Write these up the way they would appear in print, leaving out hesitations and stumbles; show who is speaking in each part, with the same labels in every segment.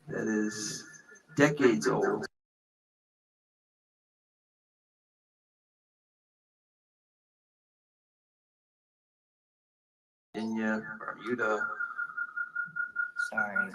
Speaker 1: that is decades old. Virginia, Bermuda.
Speaker 2: Sorry.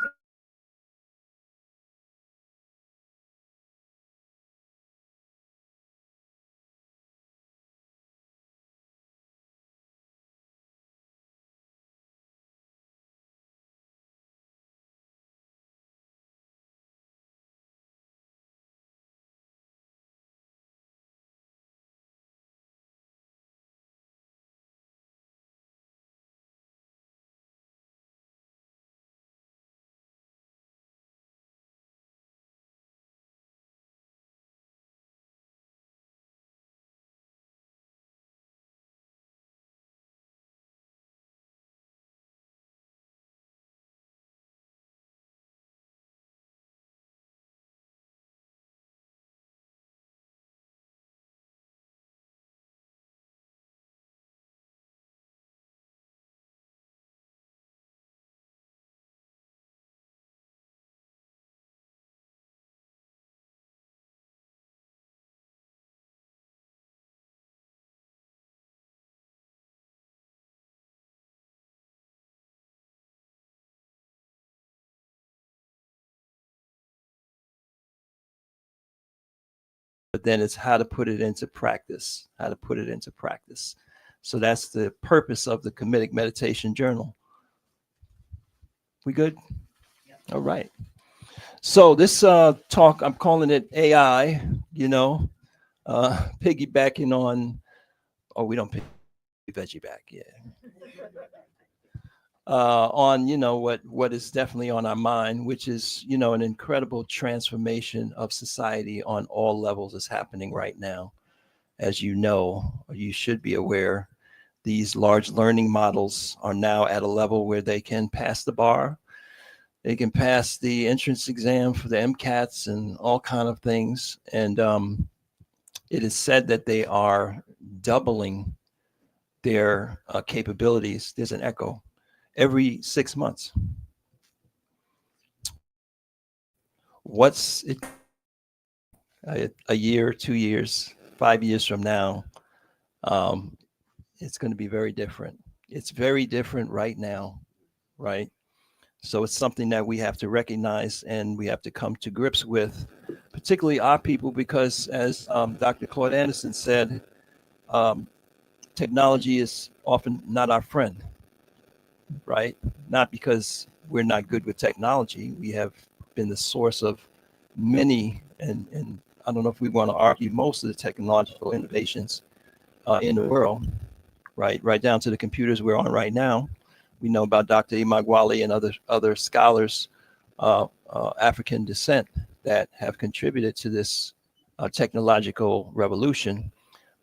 Speaker 3: But then it's how to put it into practice, how to put it into practice. So that's the purpose of the Kamitic Meditation Journal. We good? All right. So this talk, I'm calling it AI, piggybacking on, oh, we don't pick veggie back, yeah. On what is definitely on our mind, which is an incredible transformation of society on all levels is happening right now. As you know, or you should be aware, these large learning models are now at a level where they can pass the bar. They can pass the entrance exam for the MCATs and all kind of things. And it is said that they are doubling their capabilities. There's an echo every 6 months. What's it a year, 2 years, 5 years from now? It's going to be very different. It's very different right now, right? So it's something that we have to recognize and we have to come to grips with, particularly our people, because as Dr. Claude Anderson said, um, technology is often not our friend, right? Not because we're not good with technology. We have been the source of many, and I don't know if we want to argue most of the technological innovations in the world, right down to the computers we're on right now. We know about Dr. Imagwali and other scholars, African descent, that have contributed to this technological revolution.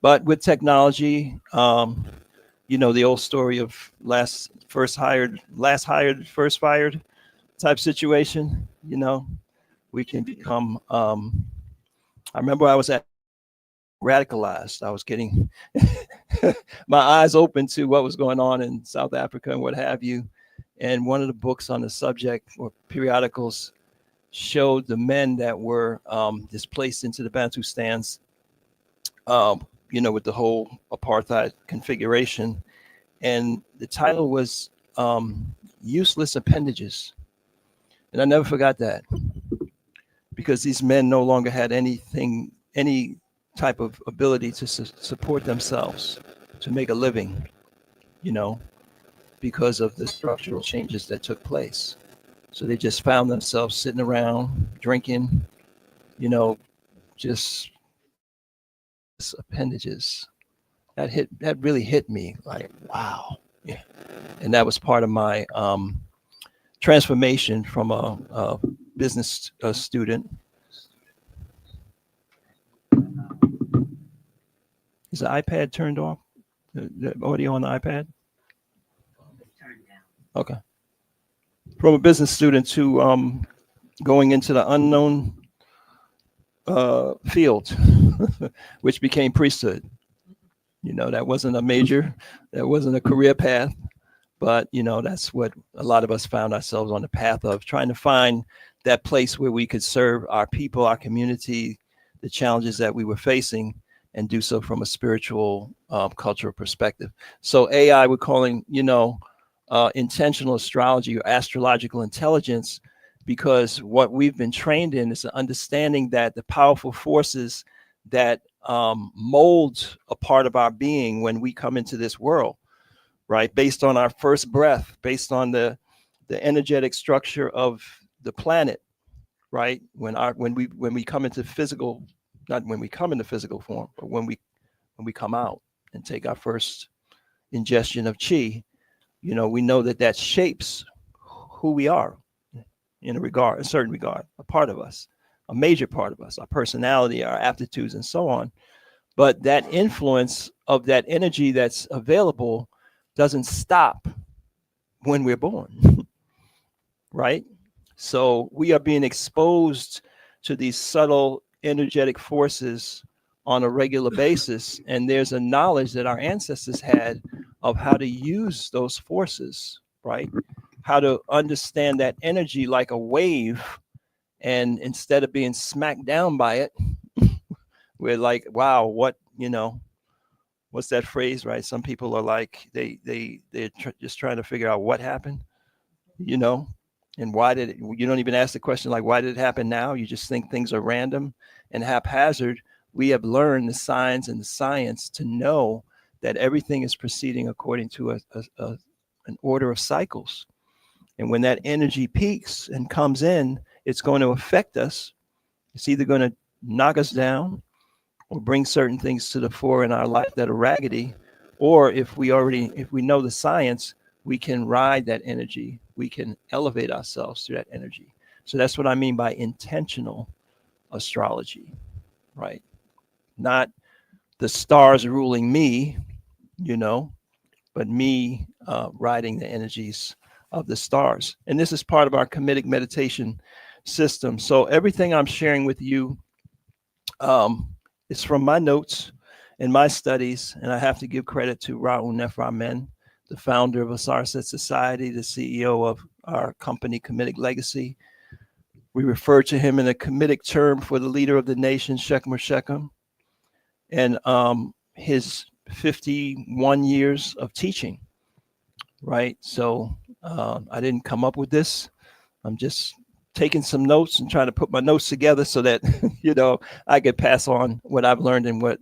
Speaker 3: But with technology, the old story of last hired, first fired type situation. We can become. I remember I was at radicalized. I was getting my eyes open to what was going on in South Africa and what have you. And one of the books on the subject or periodicals showed the men that were displaced into the Bantustans, with the whole apartheid configuration. And the title was Useless Appendages. And I never forgot that because these men no longer had any type of ability to support themselves, to make a living, you know, because of the structural changes that took place. So they just found themselves sitting around drinking, just appendages. That really hit me like, wow. Yeah. And that was part of my transformation from a business student. Is the iPad turned off? The audio on the iPad? Okay. From a business student to going into the unknown field, which became priesthood. That wasn't a major, that wasn't a career path, But, that's what a lot of us found ourselves on the path of, trying to find that place where we could serve our people, our community, the challenges that we were facing, and do so from a spiritual, cultural perspective. So AI, we're calling, intentional astrology or astrological intelligence, because what we've been trained in is understanding that the powerful forces that mold a part of our being when we come into this world, right? Based on our first breath, based on the energetic structure of the planet, right? When we come into physical, not when we come into physical form, but when we come out and take our first ingestion of chi, we know that shapes who we are in a certain regard, a part of us, a major part of us, our personality, our aptitudes, and so on. But that influence of that energy that's available doesn't stop when we're born, right? So we are being exposed to these subtle energetic forces on a regular basis. And there's a knowledge that our ancestors had of how to use those forces, right? How to understand that energy like a wave. And instead of being smacked down by it, we're like, wow, what's that phrase, right? Some people are like, they're just trying to figure out what happened, you know, and why did it, you don't even ask the question like, why did it happen now? You just think things are random and haphazard. We have learned the signs and the science to know that everything is proceeding according to an order of cycles. And when that energy peaks and comes in, it's going to affect us. It's either going to knock us down or bring certain things to the fore in our life that are raggedy, or if we know the science, we can ride that energy, we can elevate ourselves through that energy. So that's what I mean by intentional astrology, right? Not the stars ruling me, but me riding the energies of the stars. And this is part of our Kamitic meditation system. So everything I'm sharing with you is from my notes and my studies, and I have to give credit to Raul Neframen, the founder of Asarset Society, the CEO of our company, Kamitic Legacy. We refer to him in a Kamitic term for the leader of the nation, Shechem or Shechem, and his 51 years of teaching, right? So I didn't come up with this. I'm just taking some notes and trying to put my notes together so that I could pass on what I've learned and what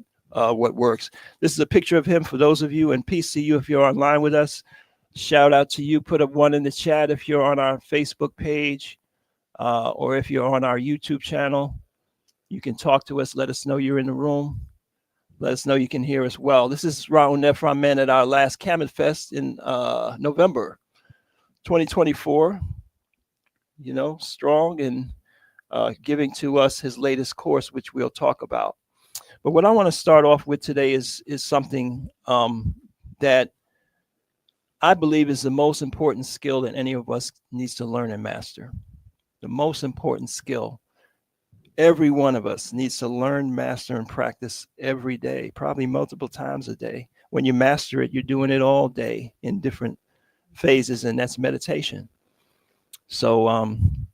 Speaker 3: works. This is a picture of him for those of you, and peace to you if you're online with us. Shout out to you. Put up one in the chat if you're on our Facebook page or if you're on our YouTube channel. You can talk to us. Let us know you're in the room. Let us know you can hear us well. This is Raul Neframen at our last Kamit Fest in November 2024. Strong and giving to us his latest course, which we'll talk about. But what I want to start off with today is something that I believe is the most important skill that any of us needs to learn and master. The most important skill every one of us needs to learn, master, and practice every day, probably multiple times a day. When you master it, you're doing it all day in different phases, and that's meditation. So I'm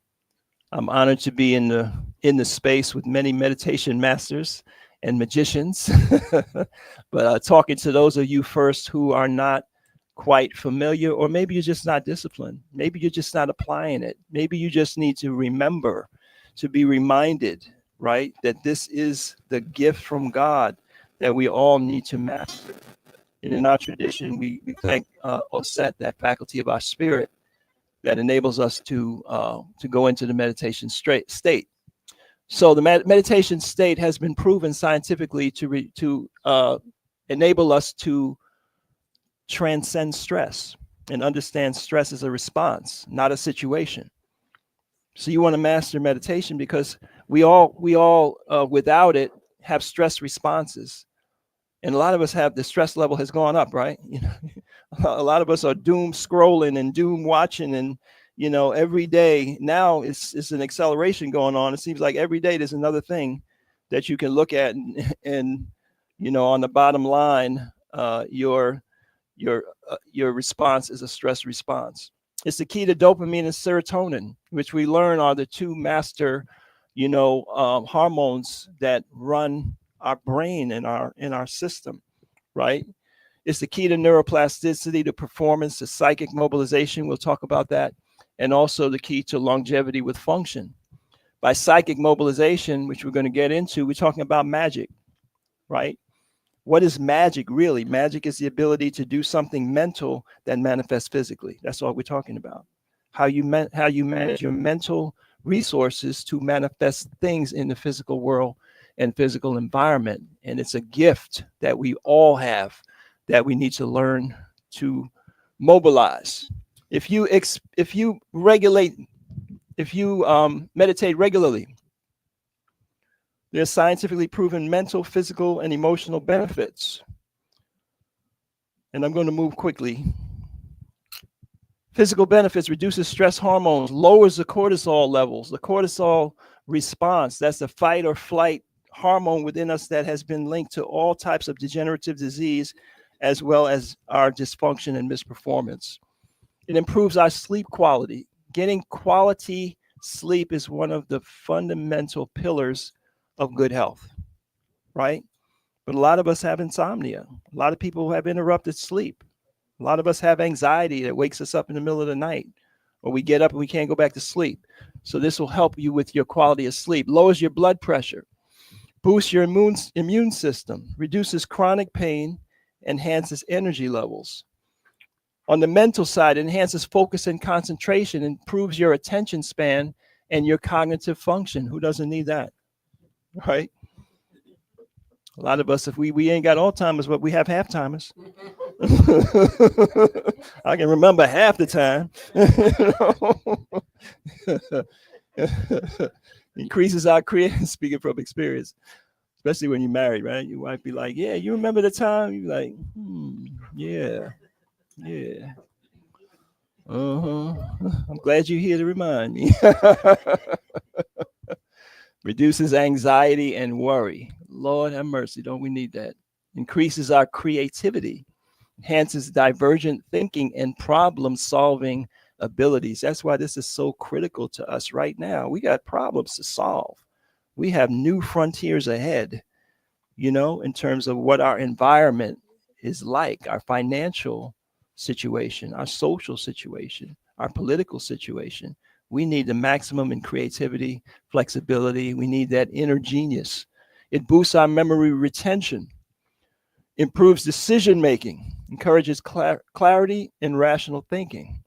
Speaker 3: honored to be in the space with many meditation masters and magicians. But talking to those of you first who are not quite familiar, or maybe you're just not disciplined. Maybe you're just not applying it. Maybe you just need to remember, to be reminded, right, that this is the gift from God that we all need to master. And in our tradition, we thank Osset, that faculty of our spirit, that enables us to go into the meditation state. So the meditation state has been proven scientifically to enable us to transcend stress and understand stress as a response, not a situation. So you want to master meditation because we all without it have stress responses. And a lot of us have, the stress level has gone up, right? A lot of us are doom scrolling and doom watching, and every day now it's an acceleration going on. It seems like every day there's another thing that you can look at, and on the bottom line, your your response is a stress response. It's the key to dopamine and serotonin, which we learn are the two master, hormones that run our brain and our system, right? It's the key to neuroplasticity, to performance, to psychic mobilization. We'll talk about that. And also the key to longevity with function. By psychic mobilization, which we're going to get into, we're talking about magic, right? What is magic really? Magic is the ability to do something mental that manifests physically. That's all we're talking about. How you manage your mental resources to manifest things in the physical world and physical environment. And it's a gift that we all have that we need to learn to mobilize. If you meditate regularly, there's scientifically proven mental, physical, and emotional benefits. And I'm going to move quickly. Physical benefits: reduces stress hormones, lowers the cortisol levels, the cortisol response. That's the fight or flight hormone within us that has been linked to all types of degenerative disease, as well as our dysfunction and misperformance. It improves our sleep quality. Getting quality sleep is one of the fundamental pillars of good health, right? But a lot of us have insomnia. A lot of people have interrupted sleep. A lot of us have anxiety that wakes us up in the middle of the night, or we get up and we can't go back to sleep. So this will help you with your quality of sleep. Lowers your blood pressure, boosts your immune system, reduces chronic pain, enhances energy levels. On the mental side, it enhances focus and concentration, improves your attention span and your cognitive function. Who doesn't need that, right? A lot of us, if we ain't got Alzheimer's, but we have half timers. I can remember half the time. Increases our creativity. Speaking from experience, especially when you're married, right? Your wife be like, "Yeah, you remember the time?" You like, "Yeah, yeah." I'm glad you're here to remind me. Reduces anxiety and worry. Lord have mercy, don't we need that? Increases our creativity, enhances divergent thinking and problem solving abilities. That's why this is so critical to us right now. We got problems to solve. We have new frontiers ahead, in terms of what our environment is like, our financial situation, our social situation, our political situation. We need the maximum in creativity, flexibility. We need that inner genius. It boosts our memory retention, improves decision making, encourages clarity and rational thinking.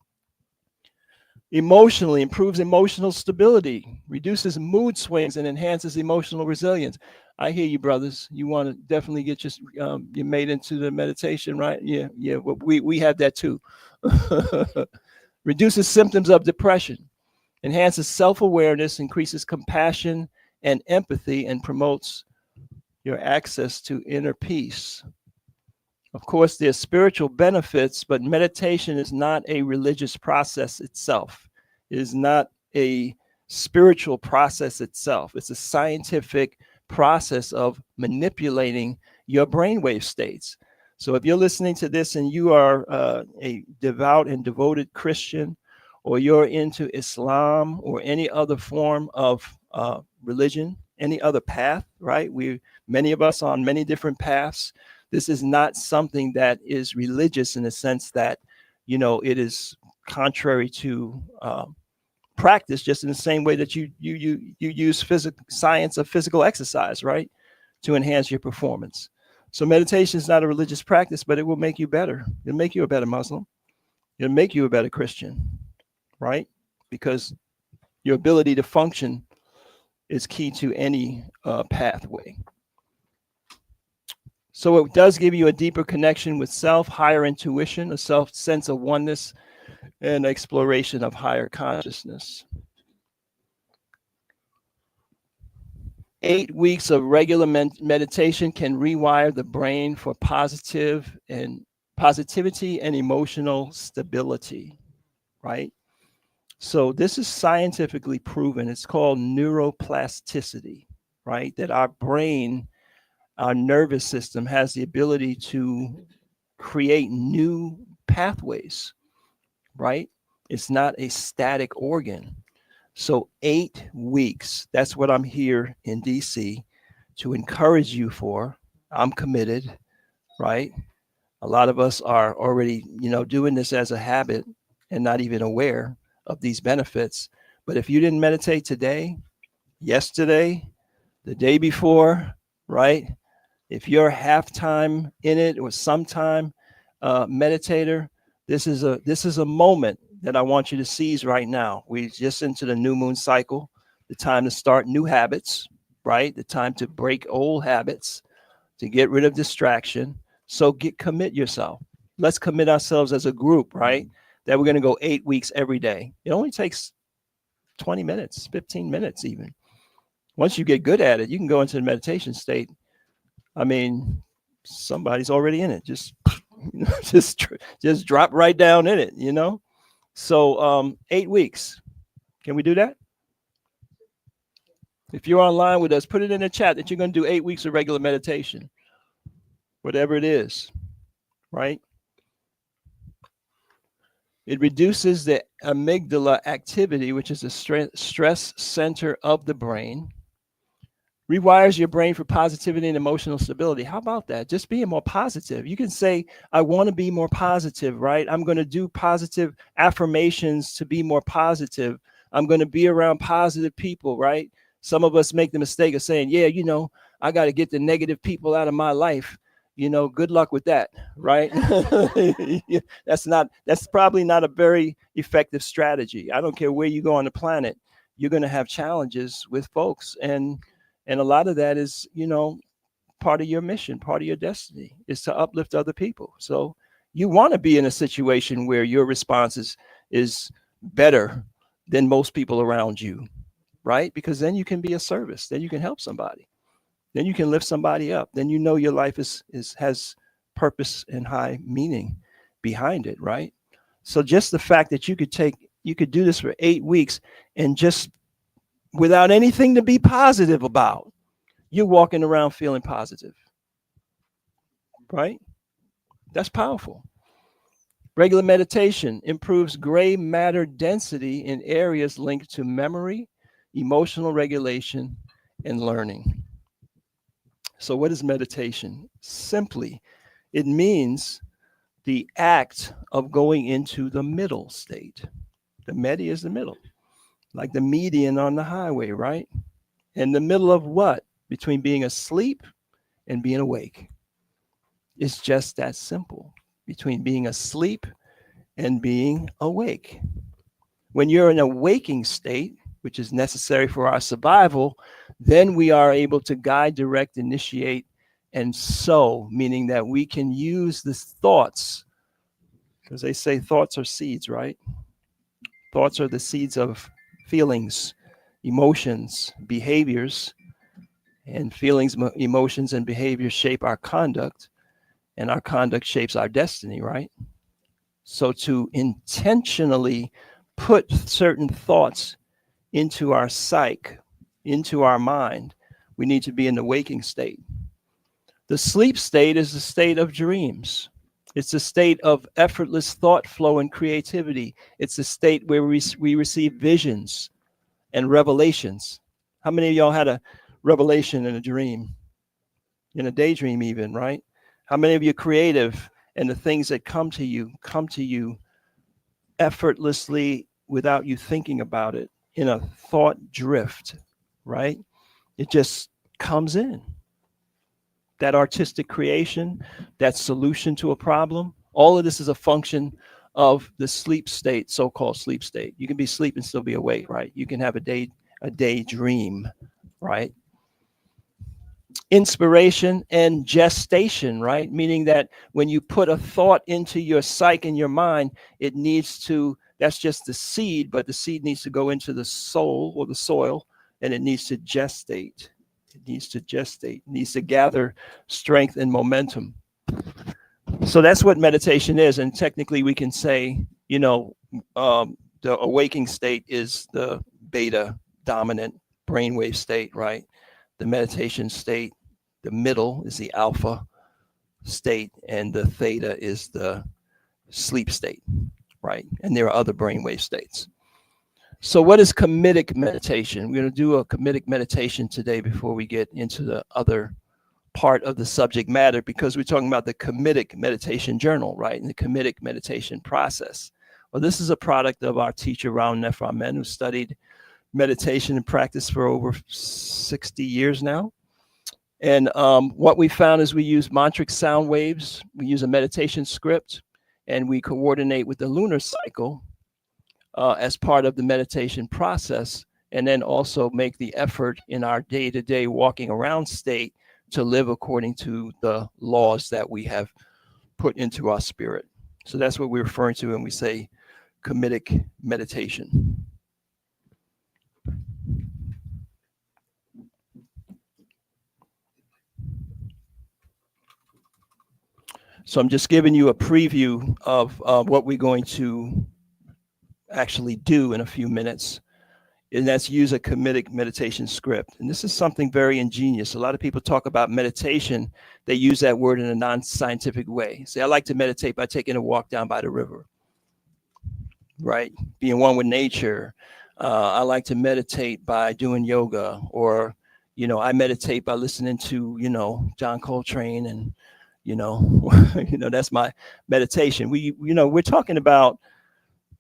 Speaker 3: Emotionally, improves emotional stability, reduces mood swings, and enhances emotional resilience. I hear you, brothers. You want to definitely get your mate into the meditation, right? Yeah. Well, we have that too. Reduces symptoms of depression, enhances self-awareness, increases compassion and empathy, and promotes your access to inner peace. Of course, there's spiritual benefits, but meditation is not a religious process itself. It is not a spiritual process itself. It's a scientific process of manipulating your brainwave states. So if you're listening to this and you are a devout and devoted Christian, or you're into Islam or any other form of religion, any other path, right? Many of us on many different paths. This is not something that is religious in the sense that, it is contrary to practice, just in the same way that you use science of physical exercise, right, to enhance your performance. So meditation is not a religious practice, but it will make you better. It'll make you a better Muslim. It'll make you a better Christian, right? Because your ability to function is key to any pathway. So it does give you a deeper connection with self, higher intuition, a sense of oneness, and exploration of higher consciousness. 8 weeks of regular meditation can rewire the brain for positivity and emotional stability, right? So this is scientifically proven. It's called neuroplasticity, right? That our brain, our nervous system has the ability to create new pathways, right? It's not a static organ. So 8 weeks, that's what I'm here in DC to encourage you for. I'm committed, right? A lot of us are already, doing this as a habit and not even aware of these benefits. But if you didn't meditate today, yesterday, the day before, right? If you're halftime in it or sometime meditator, this is a moment that I want you to seize right now. We just into the new moon cycle, the time to start new habits, right? The time to break old habits, to get rid of distraction. So commit yourself. Let's commit ourselves as a group, right? That we're going to go 8 weeks every day. It only takes 20 minutes, 15 minutes even. Once you get good at it, you can go into the meditation state. I mean, somebody's already in it. Just just drop right down in it. So 8 weeks. Can we do that? If you're online with us, put it in the chat that you're going to do 8 weeks of regular meditation, whatever it is, right? It reduces the amygdala activity, which is the stress center of the brain. Rewires your brain for positivity and emotional stability. How about that? Just being more positive. You can say, I want to be more positive, right? I'm going to do positive affirmations to be more positive. I'm going to be around positive people, right? Some of us make the mistake of saying, yeah, I got to get the negative people out of my life. Good luck with that, right? That's probably not a very effective strategy. I don't care where you go on the planet, you're going to have challenges with folks. And a lot of that is, part of your mission, part of your destiny is to uplift other people. So you want to be in a situation where your response is better than most people around you, right? Because then you can be a service. Then you can help somebody. Then you can lift somebody up. Then your life has purpose and high meaning behind it, right? So just the fact that you could do this for 8 weeks and just without anything to be positive about, you're walking around feeling positive, right? That's powerful. Regular meditation improves gray matter density in areas linked to memory, emotional regulation, and learning. So what is meditation? Simply, it means the act of going into the middle state. The medi is the middle, like the median on the highway, right? In the middle of what? Between being asleep and being awake. It's just that simple. Between being asleep and being awake. When you're in a waking state, which is necessary for our survival, then we are able to guide, direct, initiate, and sow, meaning that we can use the thoughts, because they say thoughts are seeds, right? Thoughts are the seeds of feelings, emotions, behaviors, and feelings, emotions, and behaviors shape our conduct, and our conduct shapes our destiny, right? So to intentionally put certain thoughts into our psyche, into our mind, we need to be in the waking state. The sleep state is the state of dreams. It's a state of effortless thought flow and creativity. It's a state where we receive visions and revelations. How many of y'all had a revelation in a dream, in a daydream even, right? How many of you are creative and the things that come to you effortlessly without you thinking about it, in a thought drift, right? It just comes in. That artistic creation, that solution to a problem, all of this is a function of the sleep state, so-called sleep state. You can be asleep and still be awake, right? You can have a daydream, right? Inspiration and gestation, right? Meaning that when you put a thought into your psyche and your mind, that's just the seed, but the seed needs to go into the soul or the soil, and it needs to gestate. It needs to gather strength and momentum. So that's what meditation is. And technically we can say, the awaking state is the beta dominant brainwave state, right? The meditation state, the middle is the alpha, state, and the theta is the sleep state, right? And there are other brainwave states. So what is Kamitic meditation? We're going to do a Kamitic meditation today before we get into the other part of the subject matter, because we're talking about the Kamitic meditation journal, right? And the Kamitic meditation process. Well, this is a product of our teacher, Raul Neframen, who studied meditation and practice for over 60 years now. And what we found is we use mantric sound waves, we use a meditation script, and we coordinate with the lunar cycle as part of the meditation process, and then also make the effort in our day-to-day walking around state to live according to the laws that we have put into our spirit. So that's what we're referring to when we say Kamitic meditation. So I'm just giving you a preview of what we're going to actually do in a few minutes, and that's use a Kamitic meditation script. And this is something very ingenious. A lot of people talk about meditation. They use that word in a non-scientific way. Say, I like to meditate by taking a walk down by the river, right? Being one with nature. I like to meditate by doing yoga, or, I meditate by listening to, John Coltrane, and, that's my meditation. We're talking about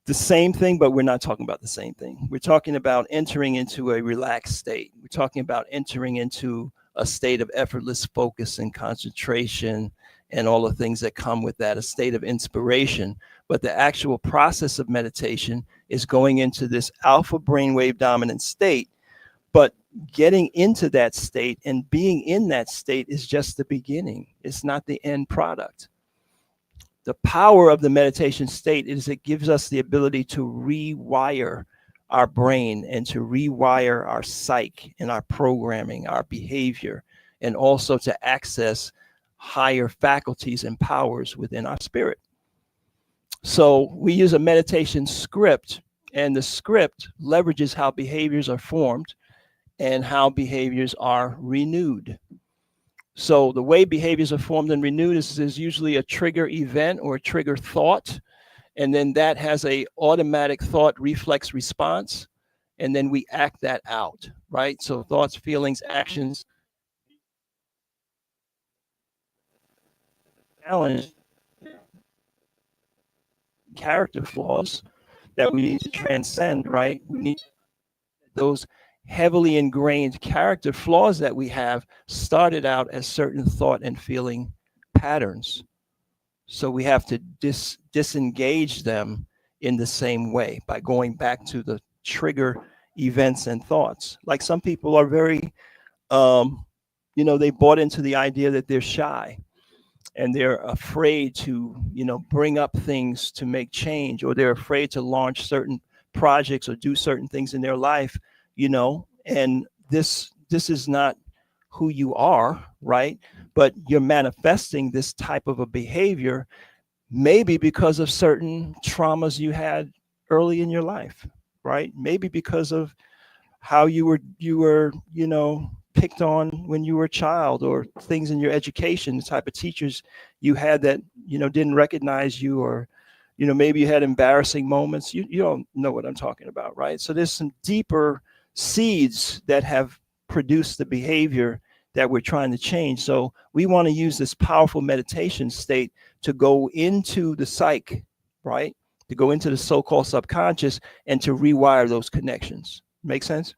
Speaker 3: the same thing, but we're not talking about the same thing. We're talking about entering into a relaxed state. We're talking about entering into a state of effortless focus and concentration and all the things that come with that, a state of inspiration. But the actual process of meditation is going into this alpha brainwave dominant state. But getting into that state and being in that state is just the beginning. It's not the end product. The power of the meditation state is it gives us the ability to rewire our brain and to rewire our psyche and our programming, our behavior, and also to access higher faculties and powers within our spirit. So we use a meditation script, and the script leverages how behaviors are formed and how behaviors are renewed. So the way behaviors are formed and renewed is usually a trigger event or a trigger thought, and then that has a automatic thought reflex response, and then we act that out, right? So thoughts, feelings, actions, challenge, character flaws that we need to transcend, right? We need those heavily ingrained character flaws that we have started out as certain thought and feeling patterns. So we have to disengage them in the same way by going back to the trigger events and thoughts. Like some people are very, they bought into the idea that they're shy and they're afraid to, bring up things to make change, or they're afraid to launch certain projects or do certain things in their life, and this is not who you are, right? But you're manifesting this type of a behavior maybe because of certain traumas you had early in your life, right? Maybe because of how you were picked on when you were a child, or things in your education, the type of teachers you had that didn't recognize you, or maybe you had embarrassing moments. You don't know what I'm talking about, right? So there's some deeper seeds that have produced the behavior that we're trying to change. So we want to use this powerful meditation state to go into the psyche, right? To go into the so-called subconscious and to rewire those connections. Make sense?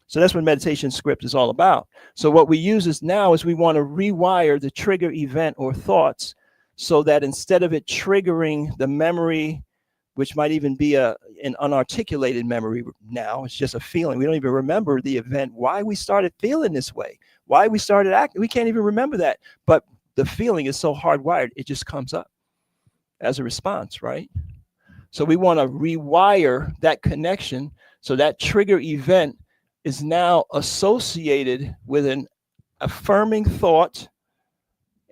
Speaker 3: So that's what meditation script is all about. So what we use is we want to rewire the trigger event or thoughts, so that instead of it triggering the memory, which might even be an unarticulated memory now, it's just a feeling. We don't even remember the event, why we started feeling this way, why we started acting. We can't even remember that. But the feeling is so hardwired, it just comes up as a response, right? So we want to rewire that connection so that trigger event is now associated with an affirming thought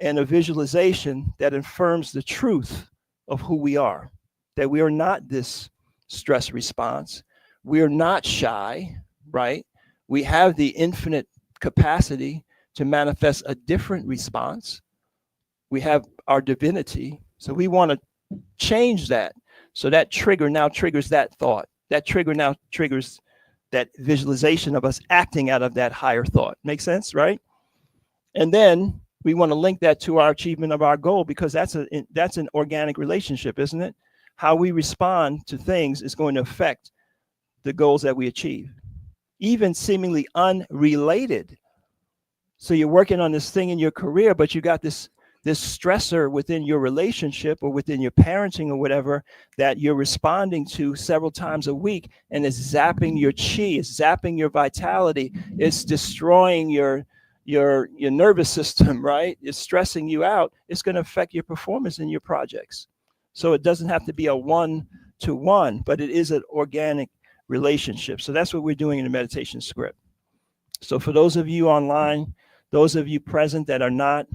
Speaker 3: and a visualization that affirms the truth of who we are, that we are not this stress response. We are not shy, right? We have the infinite capacity to manifest a different response, we have our divinity. So we want to change that. So that trigger now triggers that thought. That trigger now triggers that visualization of us acting out of that higher thought. Make sense, right? And then we want to link that to our achievement of our goal, because that's an organic relationship, isn't it? How we respond to things is going to affect the goals that we achieve, even seemingly unrelated. So you're working on this thing in your career, but you got this stressor within your relationship or within your parenting or whatever that you're responding to several times a week, and it's zapping your chi, it's zapping your vitality, it's destroying your nervous system, right? It's stressing you out. It's going to affect your performance in your projects. So it doesn't have to be a one-to-one, but it is an organic relationship. So that's what we're doing in the meditation script. So for those of you online, those of you present that are not,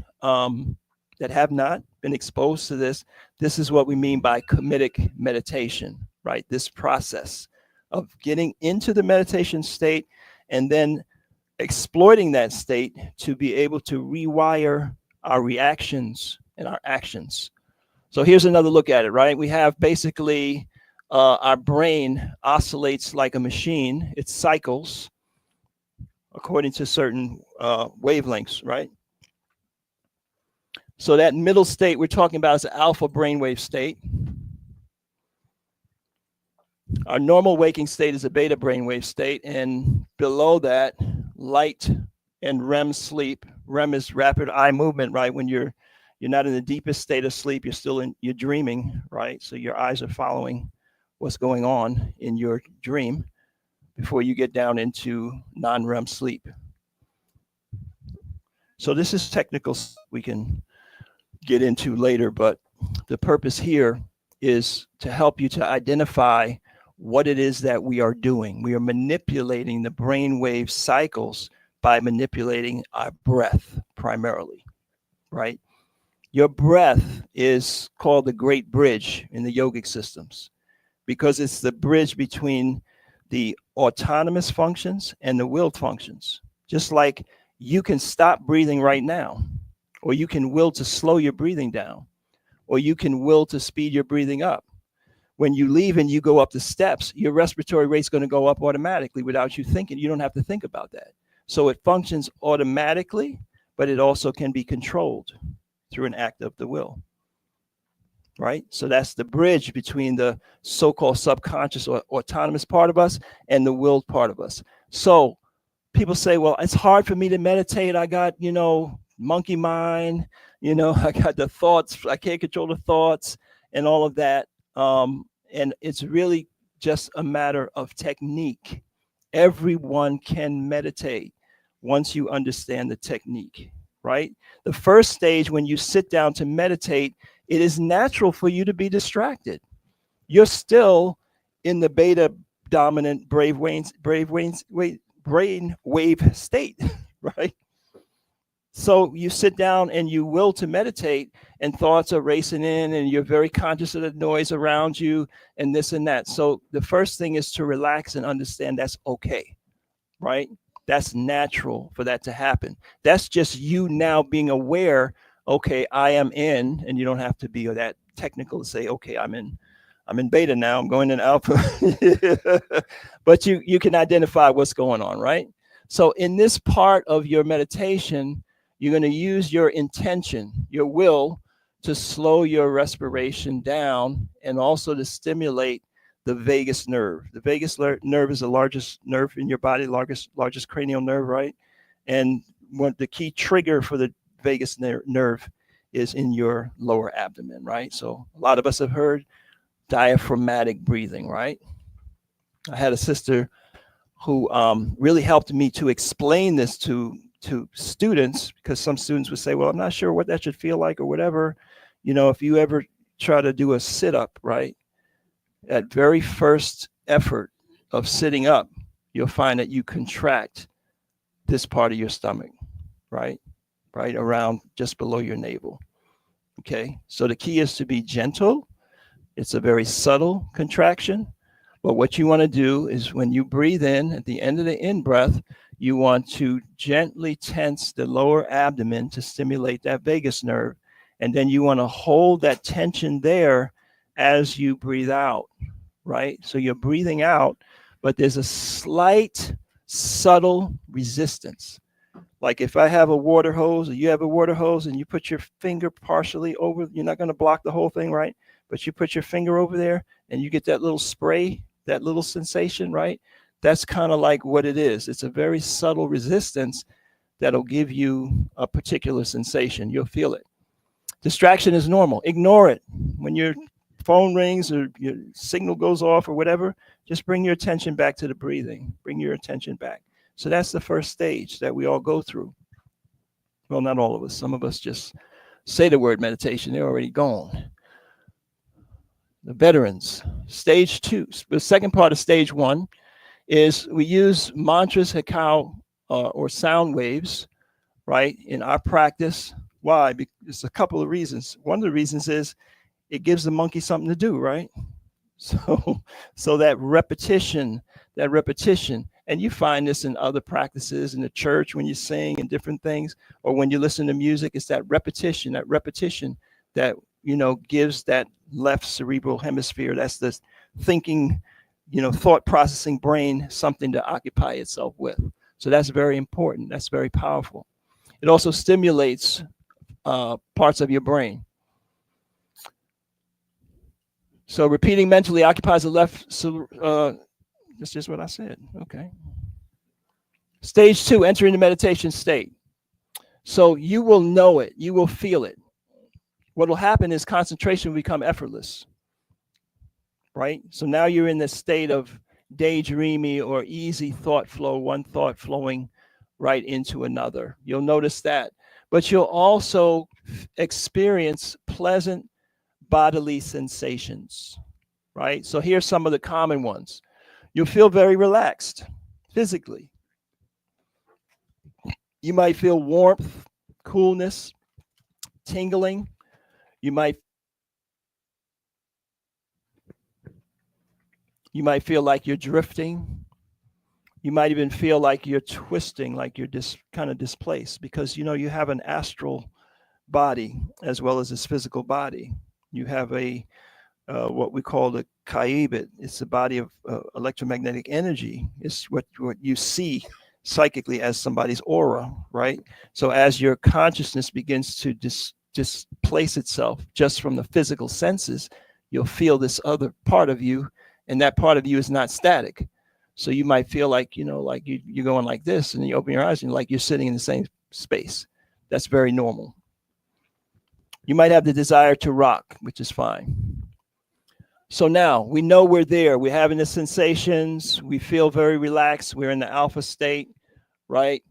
Speaker 3: that have not been exposed to this, this is what we mean by Kamitic meditation, right? This process of getting into the meditation state and then exploiting that state to be able to rewire our reactions and our actions. So here's another look at it, right? We have basically our brain oscillates like a machine. It cycles according to certain wavelengths, right? So that middle state we're talking about is the alpha brainwave state. Our normal waking state is a beta brainwave state, and below that, light and REM sleep. REM is rapid eye movement, right? When you're not in the deepest state of sleep, you're dreaming, right? So your eyes are following what's going on in your dream before you get down into non-REM sleep. So this is technical we can get into later, but the purpose here is to help you to identify what it is that we are doing. We are manipulating the brainwave cycles by manipulating our breath primarily, right? Your breath is called the great bridge in the yogic systems because it's the bridge between the autonomous functions and the willed functions. Just like you can stop breathing right now, or you can will to slow your breathing down, or you can will to speed your breathing up. When you leave and you go up the steps, your respiratory rate's going to go up automatically without you thinking. You don't have to think about that. So it functions automatically, but it also can be controlled through an act of the will, right? So that's the bridge between the so-called subconscious or autonomous part of us and the willed part of us. So people say, well, it's hard for me to meditate. I got, monkey mind, I got the thoughts. I can't control the thoughts and all of that. And it's really just a matter of technique. Everyone can meditate once you understand the technique, right? The first stage, when you sit down to meditate, it is natural for you to be distracted. You're still in the beta dominant brainwave state, right? So you sit down and you will to meditate, and thoughts are racing in, and you're very conscious of the noise around you and this and that. So the first thing is to relax and understand that's okay, right? That's natural for that to happen. That's just you now being aware, okay, I am in, and you don't have to be that technical to say, okay, I'm in beta now, I'm going in alpha. But you can identify what's going on, right? So in this part of your meditation, you're going to use your intention, your will, to slow your respiration down and also to stimulate the vagus nerve. The vagus nerve is the largest nerve in your body, largest cranial nerve, right? And the key trigger for the vagus nerve is in your lower abdomen, right? So a lot of us have heard diaphragmatic breathing, right? I had a sister who really helped me to explain this to students, because some students would say, well, I'm not sure what that should feel like or whatever. If you ever try to do a sit-up, right? At very first effort of sitting up, you'll find that you contract this part of your stomach, right? Right around just below your navel. Okay, so the key is to be gentle. It's a very subtle contraction. But what you want to do is when you breathe in, at the end of the in-breath, you want to gently tense the lower abdomen to stimulate that vagus nerve. And then you want to hold that tension there as you breathe out, right? So you're breathing out, but there's a slight, subtle resistance. Like if I have a water hose or you have a water hose and you put your finger partially over, you're not going to block the whole thing, right? But you put your finger over there and you get that little spray, that little sensation, right? That's kind of like what it is. It's a very subtle resistance that'll give you a particular sensation. You'll feel it. Distraction is normal. Ignore it. When your phone rings or your signal goes off or whatever, just bring your attention back to the breathing. Bring your attention back. So that's the first stage that we all go through. Well, not all of us. Some of us just say the word meditation. They're already gone. The veterans. Stage 2. The second part of stage 1 is we use mantras, hekau, or sound waves, right, in our practice. Why? Because there's a couple of reasons. One of the reasons is it gives the monkey something to do, right? So that repetition, and you find this in other practices in the church when you sing and different things, or when you listen to music, it's that repetition that, gives that left cerebral hemisphere, that's the thinking, thought processing brain, something to occupy itself with. So that's very important. That's very powerful. It also stimulates parts of your brain. So repeating mentally occupies the left. That's just what I said. Okay. Stage 2, entering the meditation state. So you will know it. You will feel it. What will happen is concentration will become effortless. Right? So now you're in this state of daydreamy or easy thought flow, one thought flowing right into another. You'll notice that. But you'll also experience pleasant bodily sensations, right? So here's some of the common ones. You'll feel very relaxed physically. You might feel warmth, coolness, tingling. You might feel like you're drifting. You might even feel like you're twisting, like you're kind of displaced, because you have an astral body as well as this physical body. You have a what we call the Kamitic. It's a body of electromagnetic energy. It's what you see psychically as somebody's aura, right? So as your consciousness begins to displace itself just from the physical senses, you'll feel this other part of you, and that part of you is not static. So you might feel like, like you're going like this, and you open your eyes and like you're sitting in the same space. That's very normal. You might have the desire to rock, which is fine. So now we know we're there. We're having the sensations. We feel very relaxed. We're in the alpha state, right?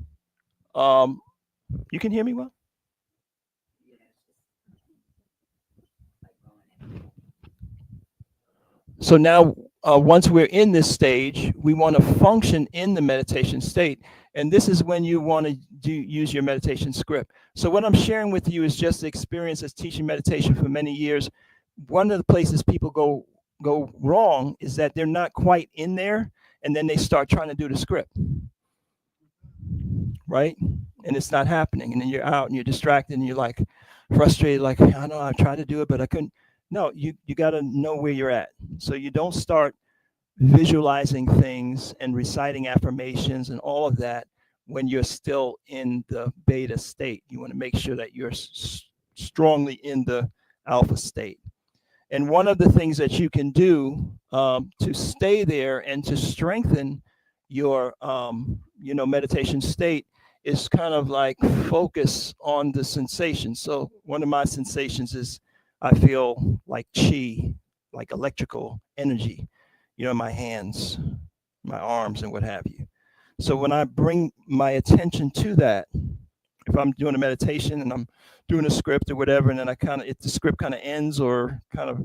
Speaker 3: You can hear me well? So now, once we're in this stage, we want to function in the meditation state. And this is when you want to use your meditation script. So what I'm sharing with you is just the experience as teaching meditation for many years. One of the places people go wrong is that they're not quite in there, and then they start trying to do the script, right? And it's not happening. And then you're out and you're distracted and you're like frustrated, like, I know I tried to do it, but I couldn't. No, you got to know where you're at. So you don't start visualizing things and reciting affirmations and all of that when you're still in the beta state. You want to make sure that you're strongly in the alpha state. And one of the things that you can do to stay there and to strengthen your meditation state is kind of like focus on the sensation. So one of my sensations is I feel like chi, like electrical energy, in my hands, my arms, and what have you. So when I bring my attention to that, if I'm doing a meditation and I'm doing a script or whatever, and then if the script kind of ends or kind of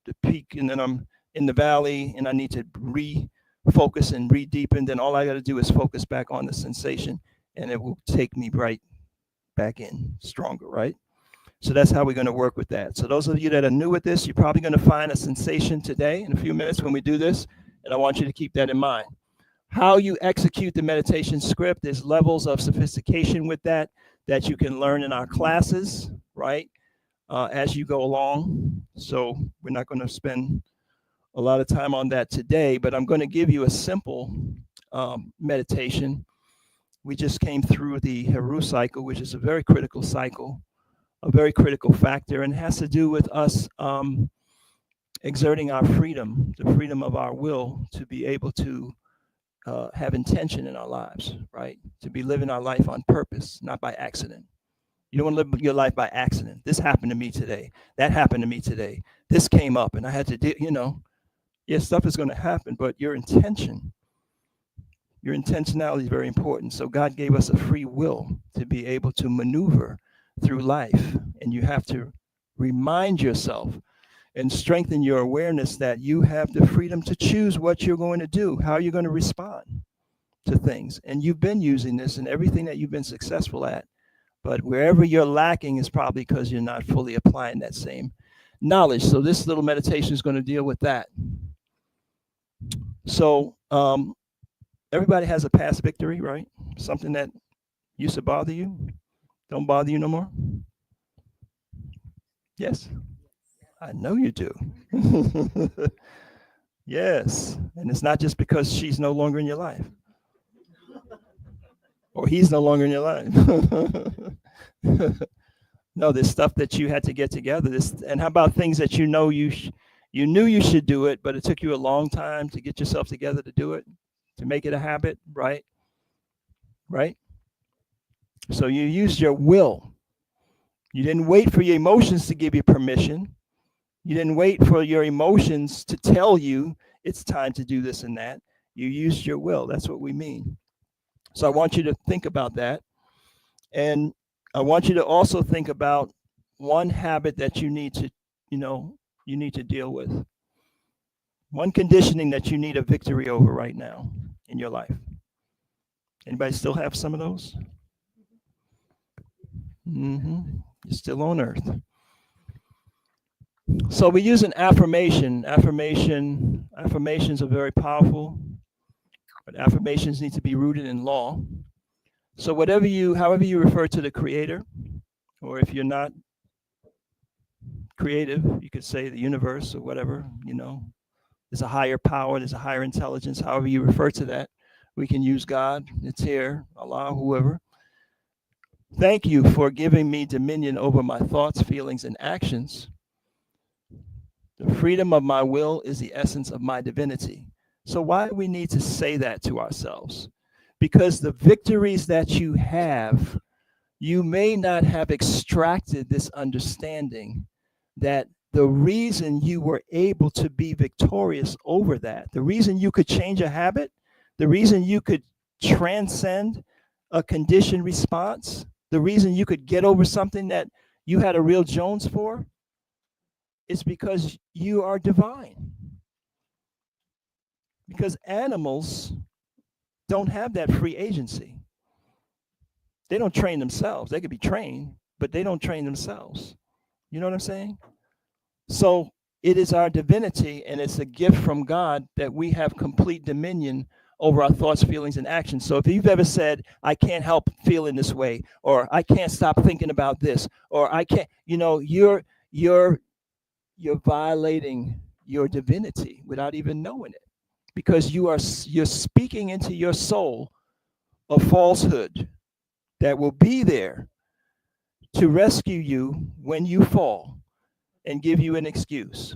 Speaker 3: the peak, and then I'm in the valley and I need to refocus and re-deepen, then all I got to do is focus back on the sensation, and it will take me right back in stronger, right? So that's how we're going to work with that. So those of you that are new with this, you're probably going to find a sensation today in a few minutes when we do this, and I want you to keep that in mind. How you execute the meditation script, there's levels of sophistication with that you can learn in our classes, right? as you go along. So we're not going to spend a lot of time on that today, but I'm going to give you a simple meditation. We just came through the Heru cycle, which is a very critical cycle, a very critical factor, and has to do with us exerting our freedom, the freedom of our will to be able to have intention in our lives, right? To be living our life on purpose, not by accident. You don't want to live your life by accident. This happened to me today. That happened to me today. This came up and I had to do, yeah, stuff is going to happen, but your intentionality is very important. So God gave us a free will to be able to maneuver through life. And you have to remind yourself and strengthen your awareness that you have the freedom to choose what you're going to do, how you're going to respond to things. And you've been using this in everything that you've been successful at. But wherever you're lacking is probably because you're not fully applying that same knowledge. So this little meditation is going to deal with that. So everybody has a past victory, right? Something that used to bother you, don't bother you no more? Yes? I know you do. Yes. And it's not just because she's no longer in your life or he's no longer in your life. No, there's stuff that you had to get together. And how about things that you knew you should do it, but it took you a long time to get yourself together to do it, to make it a habit, right? Right? So you used your will. You didn't wait for your emotions to give you permission. You didn't wait for your emotions to tell you it's time to do this and that. You used your will. That's what we mean. So I want you to think about that. And I want you to also think about one habit that you need to deal with. One conditioning that you need a victory over right now in your life. Anybody still have some of those? You're still on earth. So we use an affirmation. Affirmations are very powerful, but affirmations need to be rooted in law. So however you refer to the creator, or if you're not creative, you could say the universe or whatever, there's a higher power, there's a higher intelligence, however you refer to that. We can use God, it's here, Allah, whoever. Thank you for giving me dominion over my thoughts, feelings, and actions. The freedom of my will is the essence of my divinity. So why do we need to say that to ourselves? Because the victories that you have, you may not have extracted this understanding that the reason you were able to be victorious over that, the reason you could change a habit, the reason you could transcend a conditioned response, the reason you could get over something that you had a real Jones for, is because you are divine. Because animals don't have that free agency. They don't train themselves. They could be trained, but they don't train themselves. You know what I'm saying? So it is our divinity, and it's a gift from God that we have complete dominion over our thoughts, feelings, and actions. So if you've ever said, I can't help feeling this way, or I can't stop thinking about this, or I can't, you're violating your divinity without even knowing it, because you're speaking into your soul a falsehood that will be there to rescue you when you fall and give you an excuse,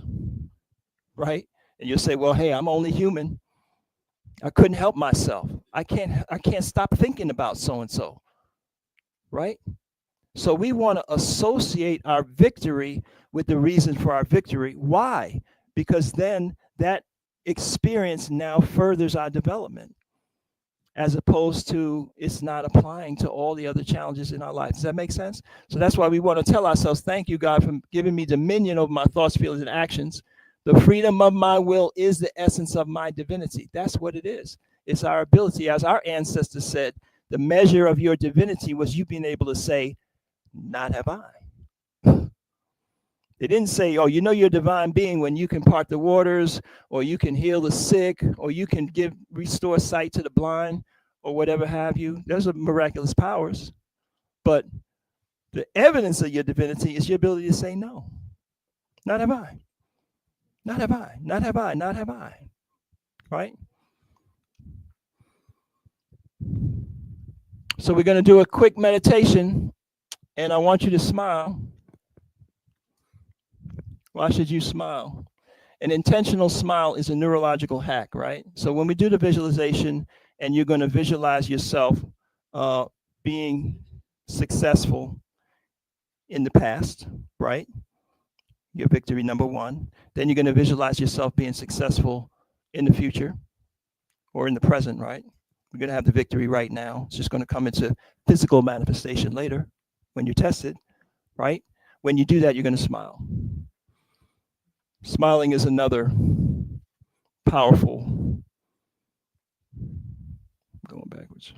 Speaker 3: right? And you'll say, well, hey, I'm only human. I couldn't help myself. I can't stop thinking about so and so, right? So we want to associate our victory with the reason for our victory. Why? Because then that experience now furthers our development, as opposed to it's not applying to all the other challenges in our life. Does that make sense? So that's why we want to tell ourselves, thank you, God, for giving me dominion over my thoughts, feelings, and actions. The freedom of my will is the essence of my divinity. That's what it is. It's our ability, as our ancestors said, the measure of your divinity was you being able to say, not have I. They didn't say, oh, you're a divine being when you can part the waters, or you can heal the sick, or you can restore sight to the blind, or whatever have you. Those are miraculous powers. But The evidence of your divinity is your ability to say no. Not have I. Not have I. Not have I. Not have I. Right? So we're going to do a quick meditation, and I want you to smile. Why should you smile? An intentional smile is a neurological hack, right? So when we do the visualization and you're going to visualize yourself being successful in the past, right? Your victory number one. Then you're going to visualize yourself being successful in the future or in the present, right? We're going to have the victory right now. It's just going to come into physical manifestation later when you're tested, right? When you do that, you're going to smile. Smiling is another powerful, going backwards.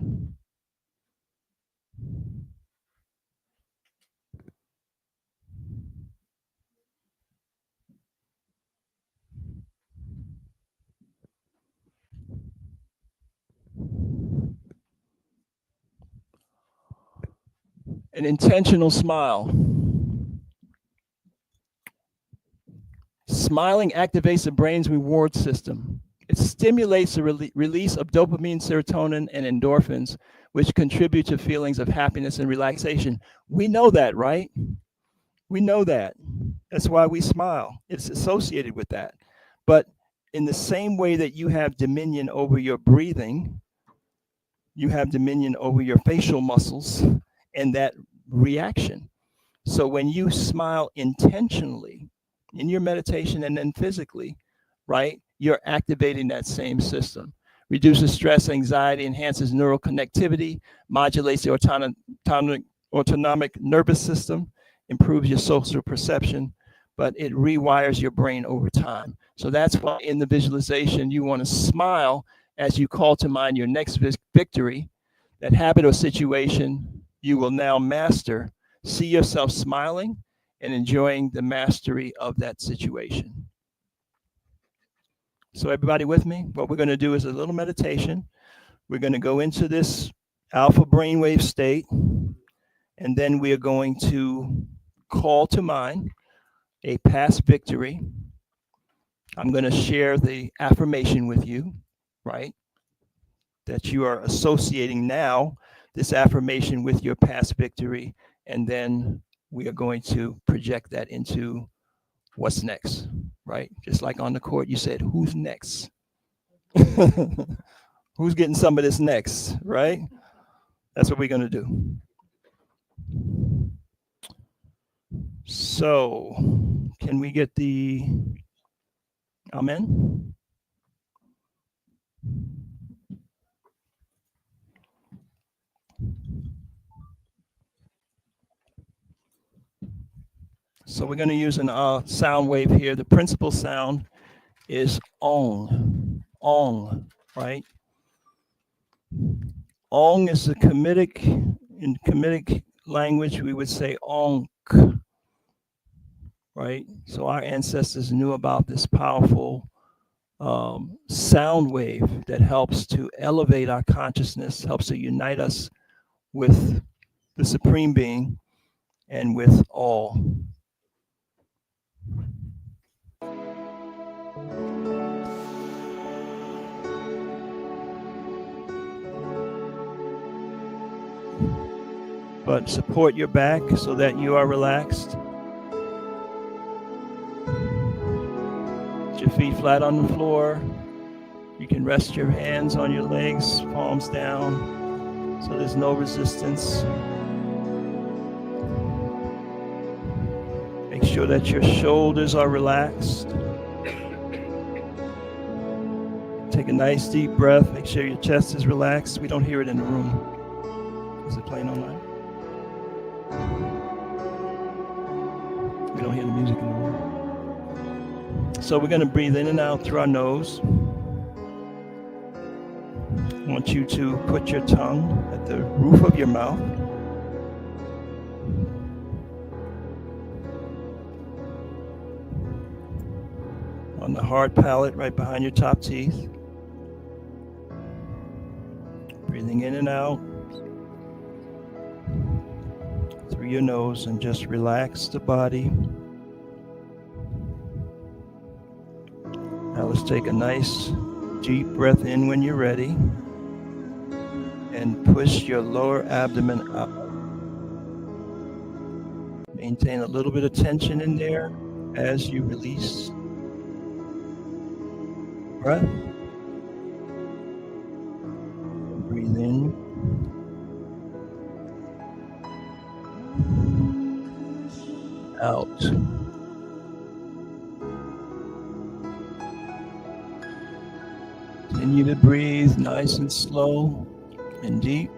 Speaker 3: An intentional smile. Smiling activates the brain's reward system. It stimulates the release of dopamine, serotonin, and endorphins, which contribute to feelings of happiness and relaxation. We know that, right? We know that. That's why we smile. It's associated with that. But in the same way that you have dominion over your breathing, you have dominion over your facial muscles and that reaction. So when you smile intentionally in your meditation and then physically, right, you're activating that same system. Reduces stress, anxiety, enhances neural connectivity, modulates the autonomic nervous system, improves your social perception, but it rewires your brain over time. So that's why in the visualization, you want to smile as you call to mind your next victory, that habit or situation you will now master. See yourself smiling and enjoying the mastery of that situation. So everybody with me? What we're going to do is a little meditation. We're going to go into this alpha brainwave state, and then we are going to call to mind a past victory. I'm going to share the affirmation with you, right? That you are associating now this affirmation with your past victory, and then we are going to project that into what's next, right? Just like on the court, you said, who's next? Who's getting some of this next, right? That's what we're going to do. So, can we get the amen? So we're going to use an sound wave here. The principal sound is ong, right? Ong is the Kamitic, in Kamitic language, we would say onk, right? So our ancestors knew about this powerful sound wave that helps to elevate our consciousness, helps to unite us with the Supreme Being and with all. But support your back so that you are relaxed. Put your feet flat on the floor. You can rest your hands on your legs, palms down, so there's no resistance. Make sure that your shoulders are relaxed. Take a nice deep breath. Make sure your chest is relaxed. We don't hear it in the room. Is it playing online? We don't hear the music in the room. So we're going to breathe in and out through our nose. I want you to put your tongue at the roof of your mouth. On the hard palate right behind your top teeth. Breathing in and out. 3 through your nose and just relax the body. Now let's take a nice deep breath in when you're ready and push your lower abdomen out. Maintain a little bit of tension in there as you release breath. Breathe in. Out. Continue to breathe nice and slow and deep.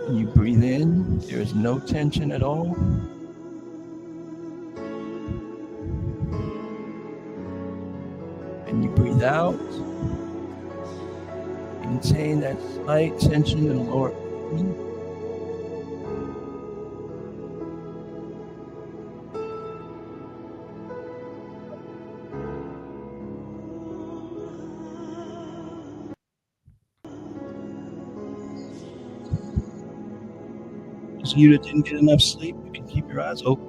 Speaker 3: When you breathe in, there is no tension at all. And you breathe out, maintain that slight tension in the lower abdomen. Those of you that didn't get enough sleep, you can keep your eyes open.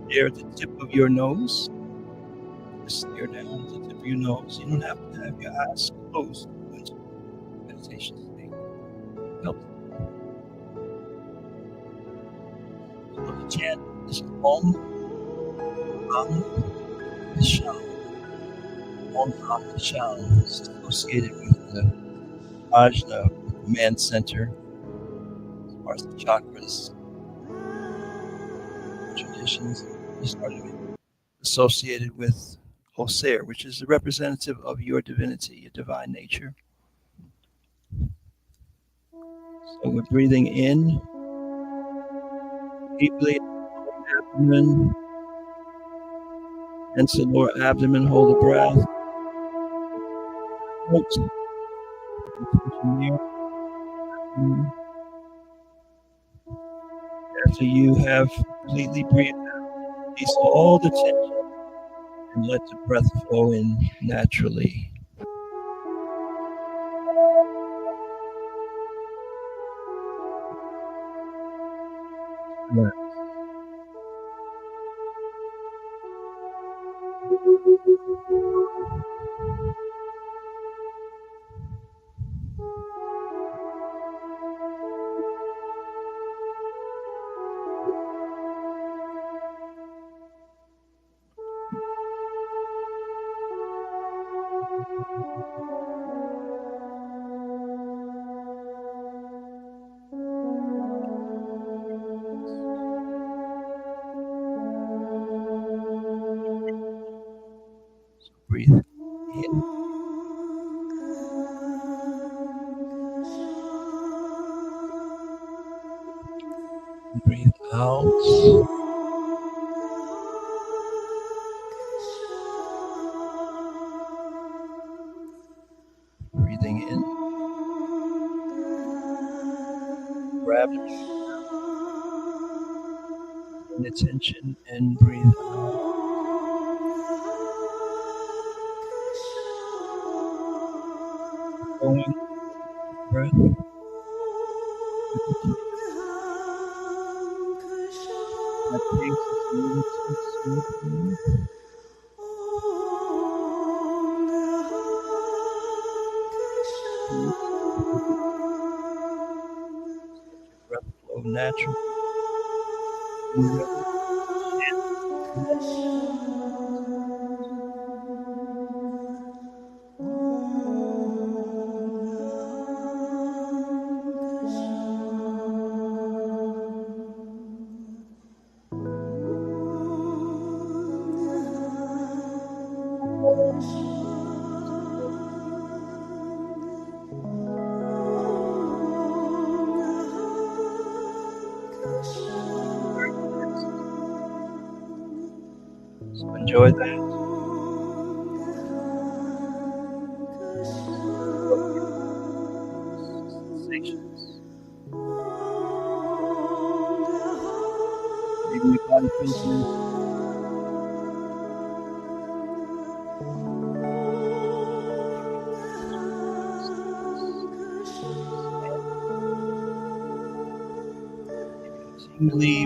Speaker 3: Stare at the tip of your nose. Just stare down at the tip of your nose. You don't have to have your eyes closed to go into meditation state. Help. So the chant is Om Sham. Om Sham is associated with the Ajna, command center, as far as the chakras, traditions. We started associated with Hoser, which is the representative of your divinity, your divine nature. So we're breathing in deeply, abdomen, and the lower abdomen, hold the breath. After you have completely breathed out, release all the tension and let the breath flow in naturally. Relax. Breathe in. Breathe out. Breathing in. Grab the attention and breathe out. Going breath. That pace is a little too slow for you. Let your breath flow naturally. So enjoy that. Sensations. Maybe your body feels new. seemingly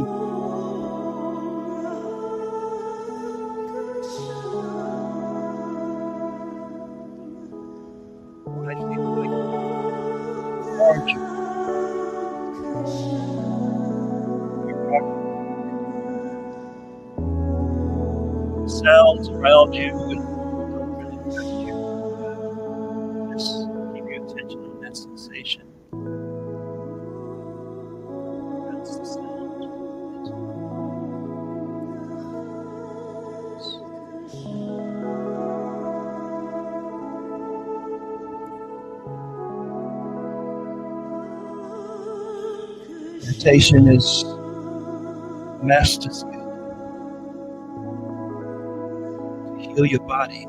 Speaker 3: what I feel like larger sounds around you and don't really affect you. Just keep your attention on that sensation. That's the sound. Meditation is a master skill to heal your body,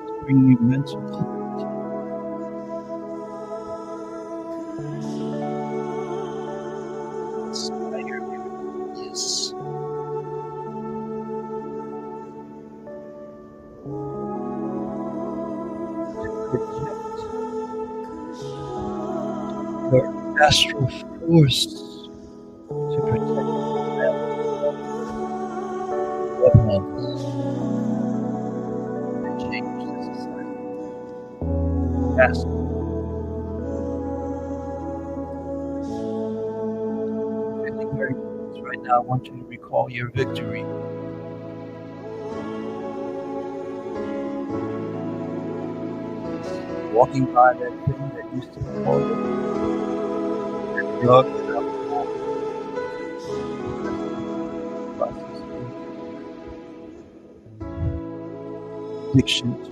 Speaker 3: to bring you mental clarity. Inspire your bliss. Protect your astral force, to protect your loved ones, and change the society. Ask right now. I want you to recall your victory. Walking by that thing that used to call you, that drug, that alcohol, addiction to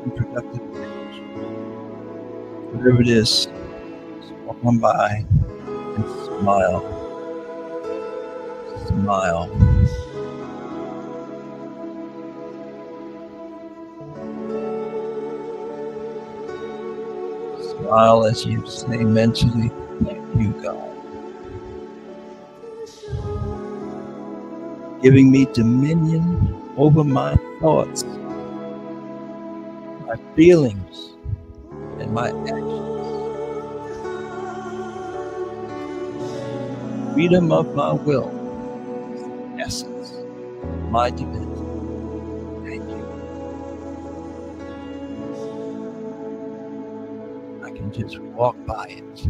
Speaker 3: unproductive energy. Whatever it is, just walk on by and smile. Smile. Smile as you say mentally, thank you, God, giving me dominion over my thoughts, my feelings, and my actions. Freedom of my will is the essence of my divinity. Thank you. I can just walk by it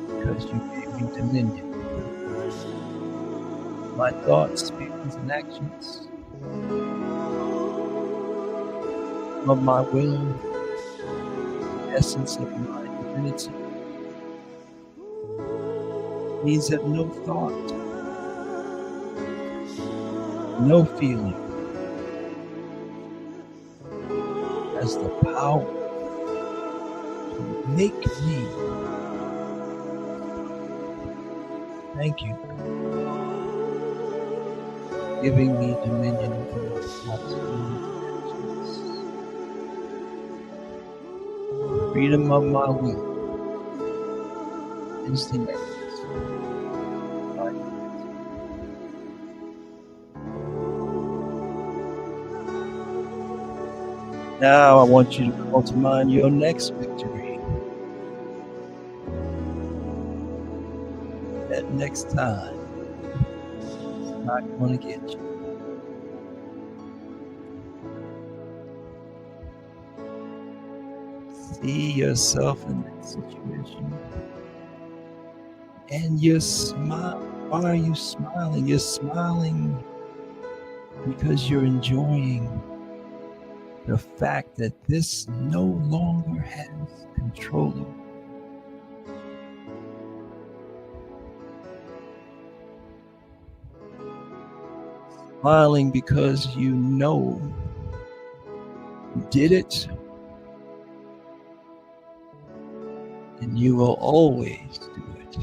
Speaker 3: because you gave me dominion. My thoughts, feelings, and actions of my will, the essence of my divinity. These have no thought, no feeling, has the power to make me. Thank you for giving me dominion over my thoughts, feelings, and actions. Freedom of my will is the essence. Now I want you to call to mind your next victory. That next time it's not going to get you. See yourself in that situation. And you're smiling. Why are you smiling? You're smiling because you're enjoying the fact that this no longer has control over you. Smiling because you know you did it and you will always do it.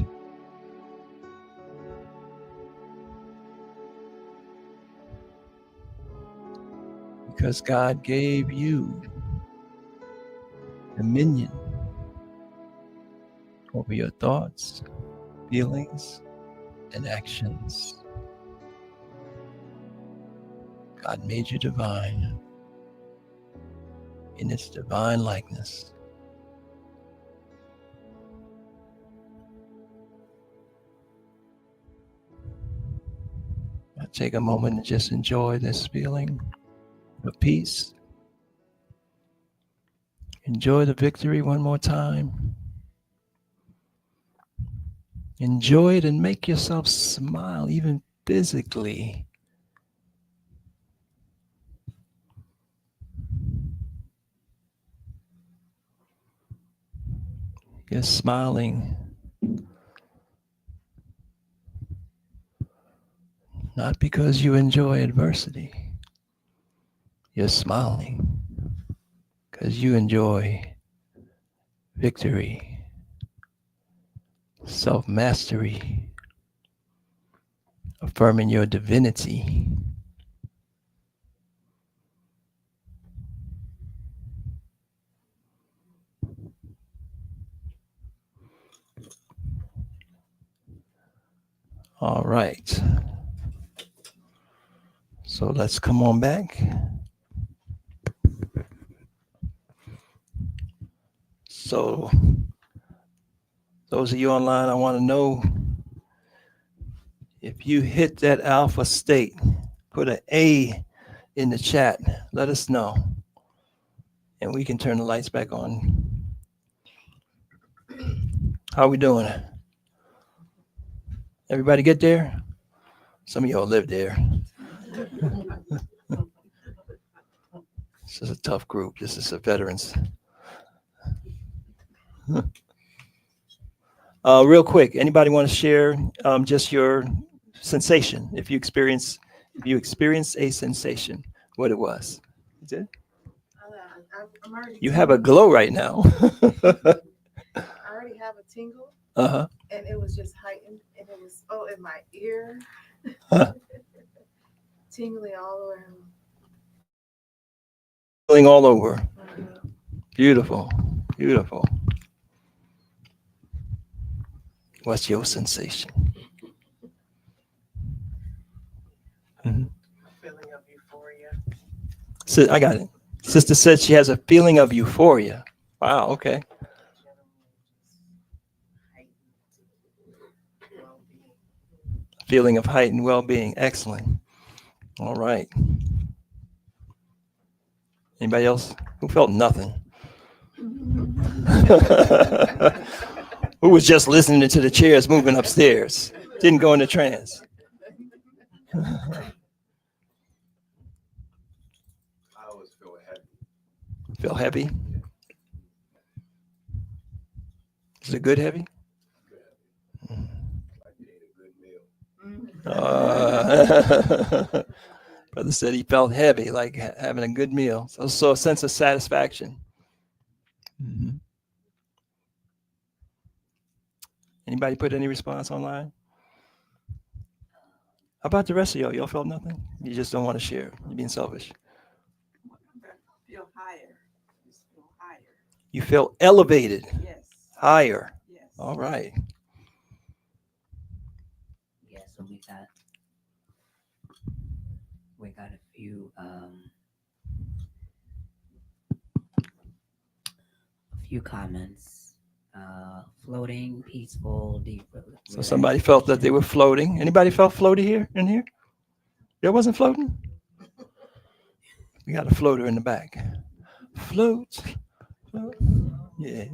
Speaker 3: Because God gave you dominion over your thoughts, feelings, and actions. God made you divine in its divine likeness. take a moment and just enjoy this feeling of peace. Enjoy the victory one more time. Enjoy it and make yourself smile, even physically. You're smiling, not because you enjoy adversity. You're smiling because you enjoy victory, self-mastery, affirming your divinity. All right. So let's come on back. So those of you online, I want to know if you hit that alpha state, put an A in the chat. Let us know. And we can turn the lights back on. How we doing? Everybody get there? Some of y'all live there. This is a tough group. This is the veterans. Real quick, anybody want to share just your sensation? If you experience a sensation, what it was? You did? You have a glow right now.
Speaker 2: I already have a tingle.
Speaker 3: Uh-huh.
Speaker 2: And it was just heightened, and it was in my ear, tingling all around.
Speaker 3: Feeling all over. Beautiful, beautiful. What's your sensation? Mm-hmm.
Speaker 2: Feeling of euphoria.
Speaker 3: So I got it. Sister said she has a feeling of euphoria. Wow. Okay. Feeling of heightened well-being. Excellent. All right. Anybody else who felt nothing? Who was just listening to the chairs moving upstairs? Didn't go into trance.
Speaker 1: I always feel heavy.
Speaker 3: Feel heavy? Is it good heavy?
Speaker 1: Good heavy. Like you ate a good meal.
Speaker 3: Brother said he felt heavy, like having a good meal. So a sense of satisfaction. Mm-hmm. Anybody put any response online? How about the rest of y'all? Y'all felt nothing? You just don't want to share. You're being selfish.
Speaker 2: Feel higher. Just feel higher.
Speaker 3: You feel elevated.
Speaker 2: Yes.
Speaker 3: Higher.
Speaker 2: Yes.
Speaker 3: All right.
Speaker 4: Yeah, so we got a few comments. Floating, peaceful, deep.
Speaker 3: So somebody felt that they were floating. Anybody felt floaty here in here? There wasn't floating? We got a floater in the back. Float. Float. Yeah.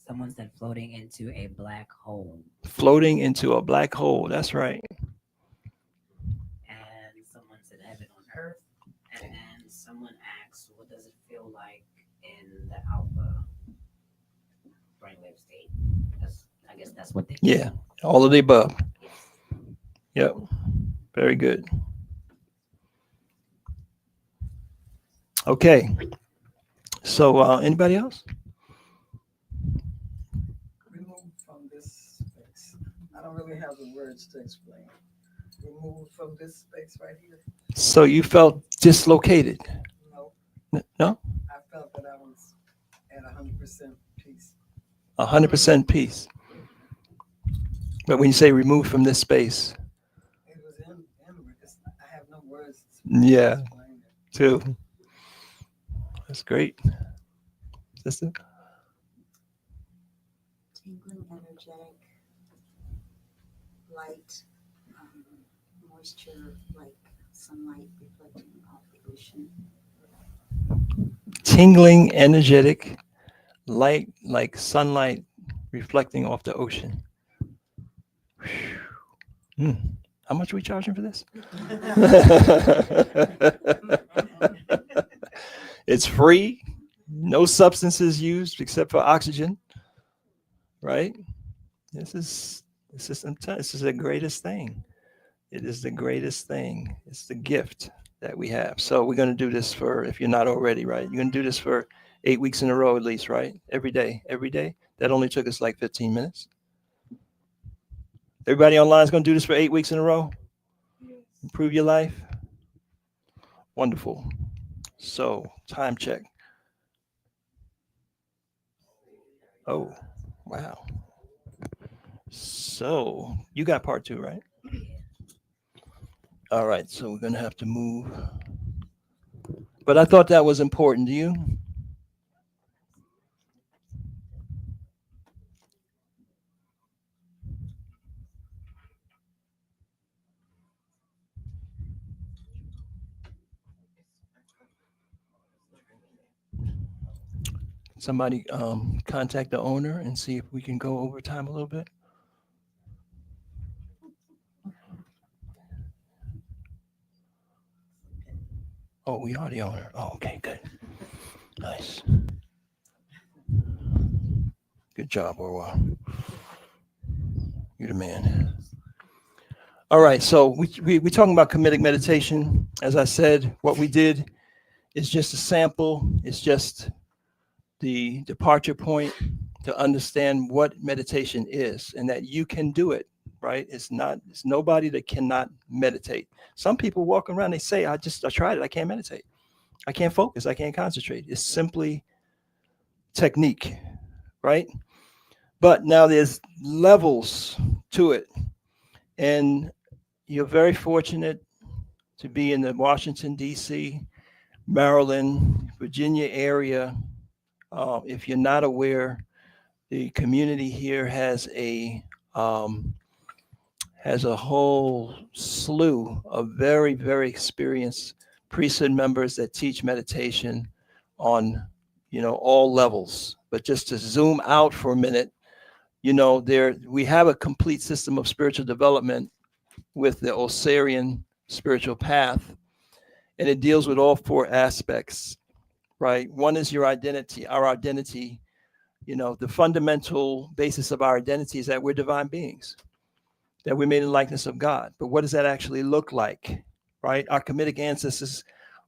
Speaker 4: Someone said floating into a black hole.
Speaker 3: Floating into a black hole. That's right.
Speaker 4: And someone said heaven on earth. And then someone asked, what does it feel like in the alpha brainwave state? I guess that's what they.
Speaker 3: Yeah. All of the above.
Speaker 4: Yes.
Speaker 3: Yep. Very good. Okay. So anybody else?
Speaker 5: Remove from this space. I don't really have the words to explain. Remove from this space right here.
Speaker 3: So you felt dislocated?
Speaker 5: No,
Speaker 3: No?
Speaker 5: I felt that I was at 100% peace.
Speaker 3: 100% peace. But when you say remove from this space,
Speaker 5: It was in I have no words
Speaker 3: yeah,
Speaker 5: to explain it.
Speaker 3: too. That's great. Sister?
Speaker 6: Tingling light, moisture, like sunlight reflecting off the ocean.
Speaker 3: Tingling, energetic, light like sunlight reflecting off the ocean. How much are we charging for this? It's free, no substances used except for oxygen, right? This is the greatest thing. It is the greatest thing. It's the gift that we have. So we're going to do this for, if you're not already, right? You're going to do this for 8 weeks in a row at least, right? Every day. That only took us like 15 minutes. Everybody online is going to do this for 8 weeks in a row? Improve your life? Wonderful. So, time check. Oh, wow. So, you got part 2, right? All right, so we're going to have to move. But I thought that was important. Do you? Somebody contact the owner and see if we can go over time a little bit. Oh, we are the owner. Oh, okay, good. Nice. Good job, Orwa. You're the man. All right, so we're talking about Kamitic meditation. As I said, what we did is just a sample. It's just the departure point to understand what meditation is and that you can do it, right? It's nobody that cannot meditate. Some people walk around, they say, I tried it, I can't meditate. I can't focus, I can't concentrate. It's simply technique, right? But now there's levels to it. And you're very fortunate to be in the Washington, D.C., Maryland, Virginia area. If you're not aware, the community here has a whole slew of very, very experienced priesthood members that teach meditation on, all levels. But just to zoom out for a minute, we have a complete system of spiritual development with the Osirian spiritual path, and it deals with all 4 aspects, right? One is your identity, our identity. The fundamental basis of our identity is that we're divine beings, that we're made in the likeness of God. But what does that actually look like, right? Our Kamitic ancestors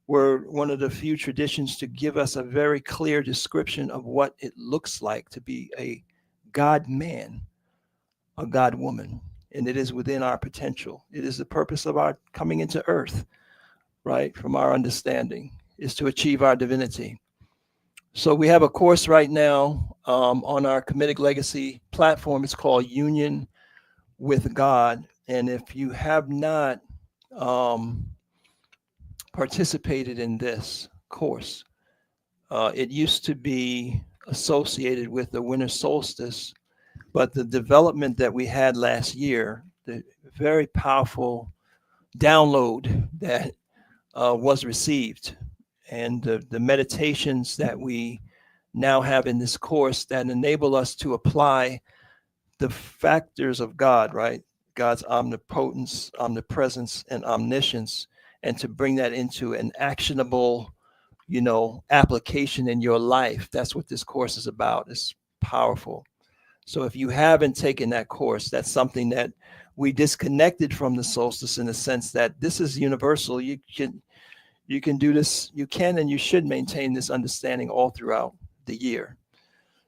Speaker 3: were one of the few traditions to give us a very clear description of what it looks like to be a God man, a God woman. And it is within our potential. It is the purpose of our coming into earth, right? From our understanding is to achieve our divinity. So we have a course right now on our Kamitic Legacy platform. It's called Union with God. And if you have not participated in this course, it used to be associated with the winter solstice, but the development that we had last year, the very powerful download that was received, and the meditations that we now have in this course that enable us to apply the factors of God, right? God's omnipotence, omnipresence, and omniscience, and to bring that into an actionable, application in your life. That's what this course is about. It's powerful. So if you haven't taken that course, that's something that we disconnected from the solstice in the sense that this is universal. You can do this. You can and you should maintain this understanding all throughout the year.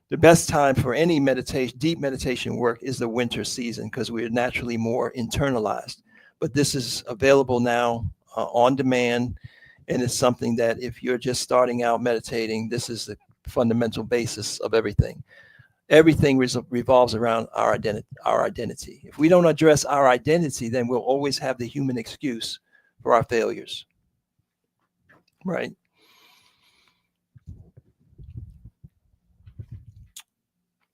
Speaker 3: The best time for any meditation, deep meditation work, is the winter season because we're naturally more internalized. But this is available now on demand, and it's something that if you're just starting out meditating, this is the fundamental basis of everything. Everything revolves around our identity. If we don't address our identity, then we'll always have the human excuse for our failures, right?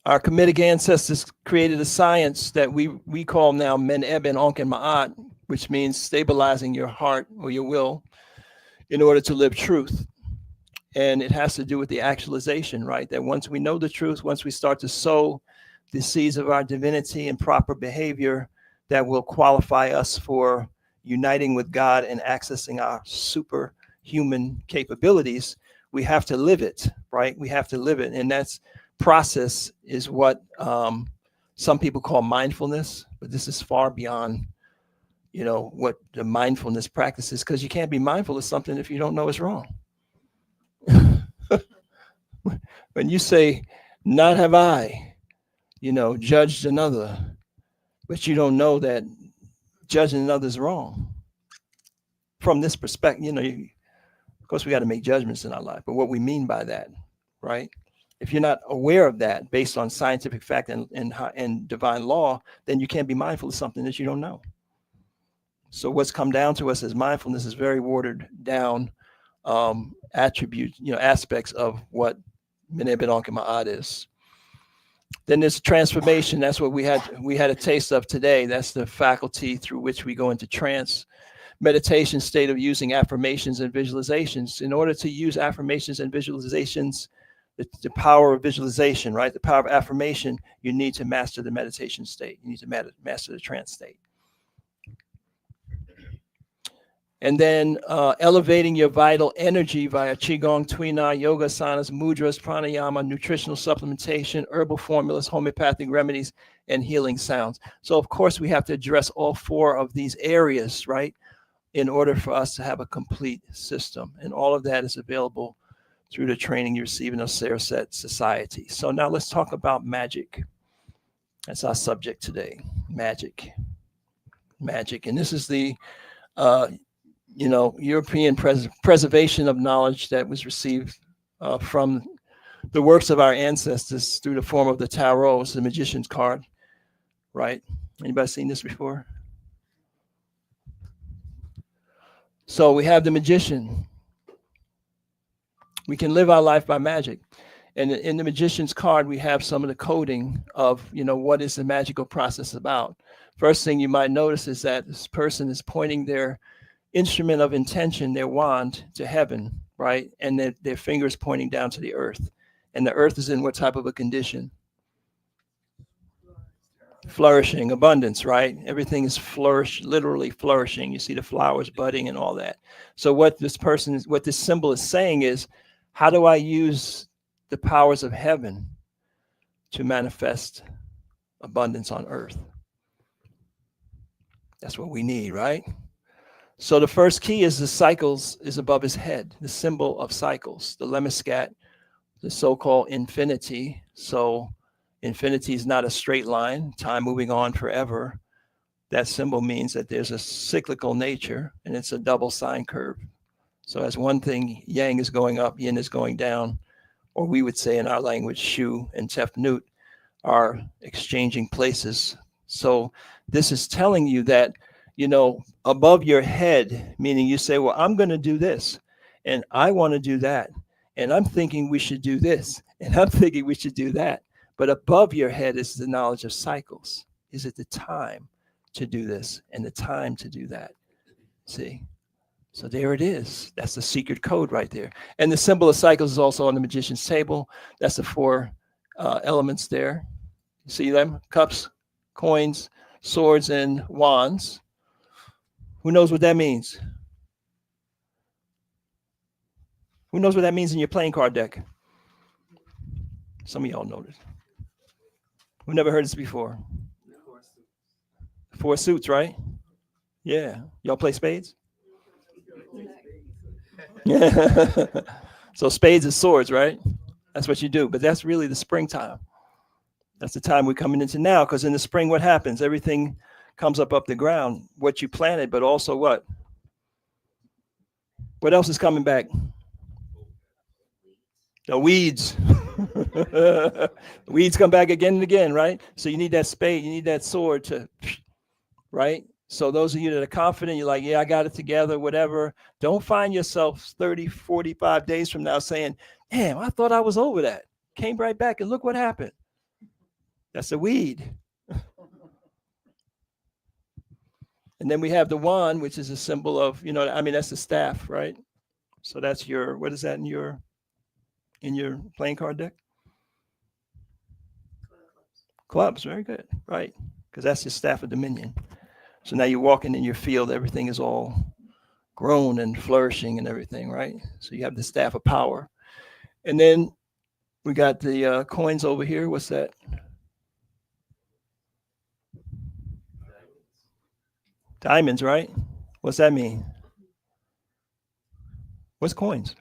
Speaker 3: Our Kamitic ancestors created a science that we call now Men Eben Onk and Ma'at, which means stabilizing your heart or your will in order to live truth. And it has to do with the actualization, right? That once we know the truth, once we start to sow the seeds of our divinity and proper behavior, that will qualify us for uniting with God and accessing our superhuman capabilities, we have to live it, right? We have to live it. And that's process is what some people call mindfulness, but this is far beyond, what the mindfulness practice is, because you can't be mindful of something if you don't know it's wrong. When you say, not have I, judged another, but you don't know that judging another is wrong. From this perspective, of course, we got to make judgments in our life, but what we mean by that, right? If you're not aware of that based on scientific fact and divine law, then you can't be mindful of something that you don't know. So what's come down to us as mindfulness is very watered down attributes, aspects of what Mene Benonk Ma'at is. Then there's transformation. That's what we had a taste of today. That's the faculty through which we go into trance. Meditation state of using affirmations and visualizations. In order to use affirmations and visualizations, the power of visualization, right? The power of affirmation, you need to master the meditation state. You need to master the trance state. And then elevating your vital energy via Qigong, Tuina, yoga, asanas, mudras, pranayama, nutritional supplementation, herbal formulas, homeopathic remedies, and healing sounds. So, of course, we have to address all four of these areas, right, in order for us to have a complete system. And all of that is available through the training you receive in the Saraset Society. So now let's talk about magic. That's our subject today, magic. Magic. And this is the European preservation of knowledge that was received from the works of our ancestors through the form of the tarot, the magician's card, right? Anybody seen this before? So we have the magician. We can live our life by magic. And in the magician's card, we have some of the coding of, what is the magical process about. First thing you might notice is that this person is pointing their instrument of intention, their wand, to heaven, right? And their fingers pointing down to the earth. And the earth is in what type of a condition? Flourishing, abundance, right? Everything is literally flourishing. You see the flowers budding and all that. So what this symbol is saying is, how do I use the powers of heaven to manifest abundance on earth? That's what we need, right? So the first key is the cycles is above his head, the symbol of cycles, the lemniscat, the so-called infinity. So infinity is not a straight line, time moving on forever. That symbol means that there's a cyclical nature, and it's a double sine curve. So as one thing, yang is going up, yin is going down, or we would say in our language, shu and tefnut are exchanging places. So this is telling you that, above your head, meaning you say, well, I'm going to do this, and I want to do that, and I'm thinking we should do this, and I'm thinking we should do that. But above your head is the knowledge of cycles. Is it the time to do this and the time to do that? See? So there it is. That's the secret code right there. And the symbol of cycles is also on the magician's table. That's the four elements there. You see them? Cups, coins, swords, and wands. Who knows what that means? Who knows what that means in your playing card deck? Some of y'all know this. Who never heard this before? Four suits, right? Yeah. Y'all play spades? Yeah. So spades is swords, right? That's what you do. But that's really the springtime. That's the time we're coming into now, because in the spring, what happens? Everything comes up the ground, what you planted, but also what? What else is coming back? The weeds. Weeds come back again and again, right? So you need that spade, you need that sword to, right? So those of you that are confident, you're like, yeah, I got it together, whatever. Don't find yourself 30, 45 days from now saying, damn, I thought I was over that. Came right back and look what happened. That's a weed. And then we have the wand, which is a symbol of, that's the staff, right? So that's what is that in your playing card deck? Clubs, very good, right? Because that's your staff of dominion. So now you're walking in your field, everything is all grown and flourishing and everything, right? So you have the staff of power. And then we got the coins over here. What's that? Diamonds, right? What's that mean? What's coins?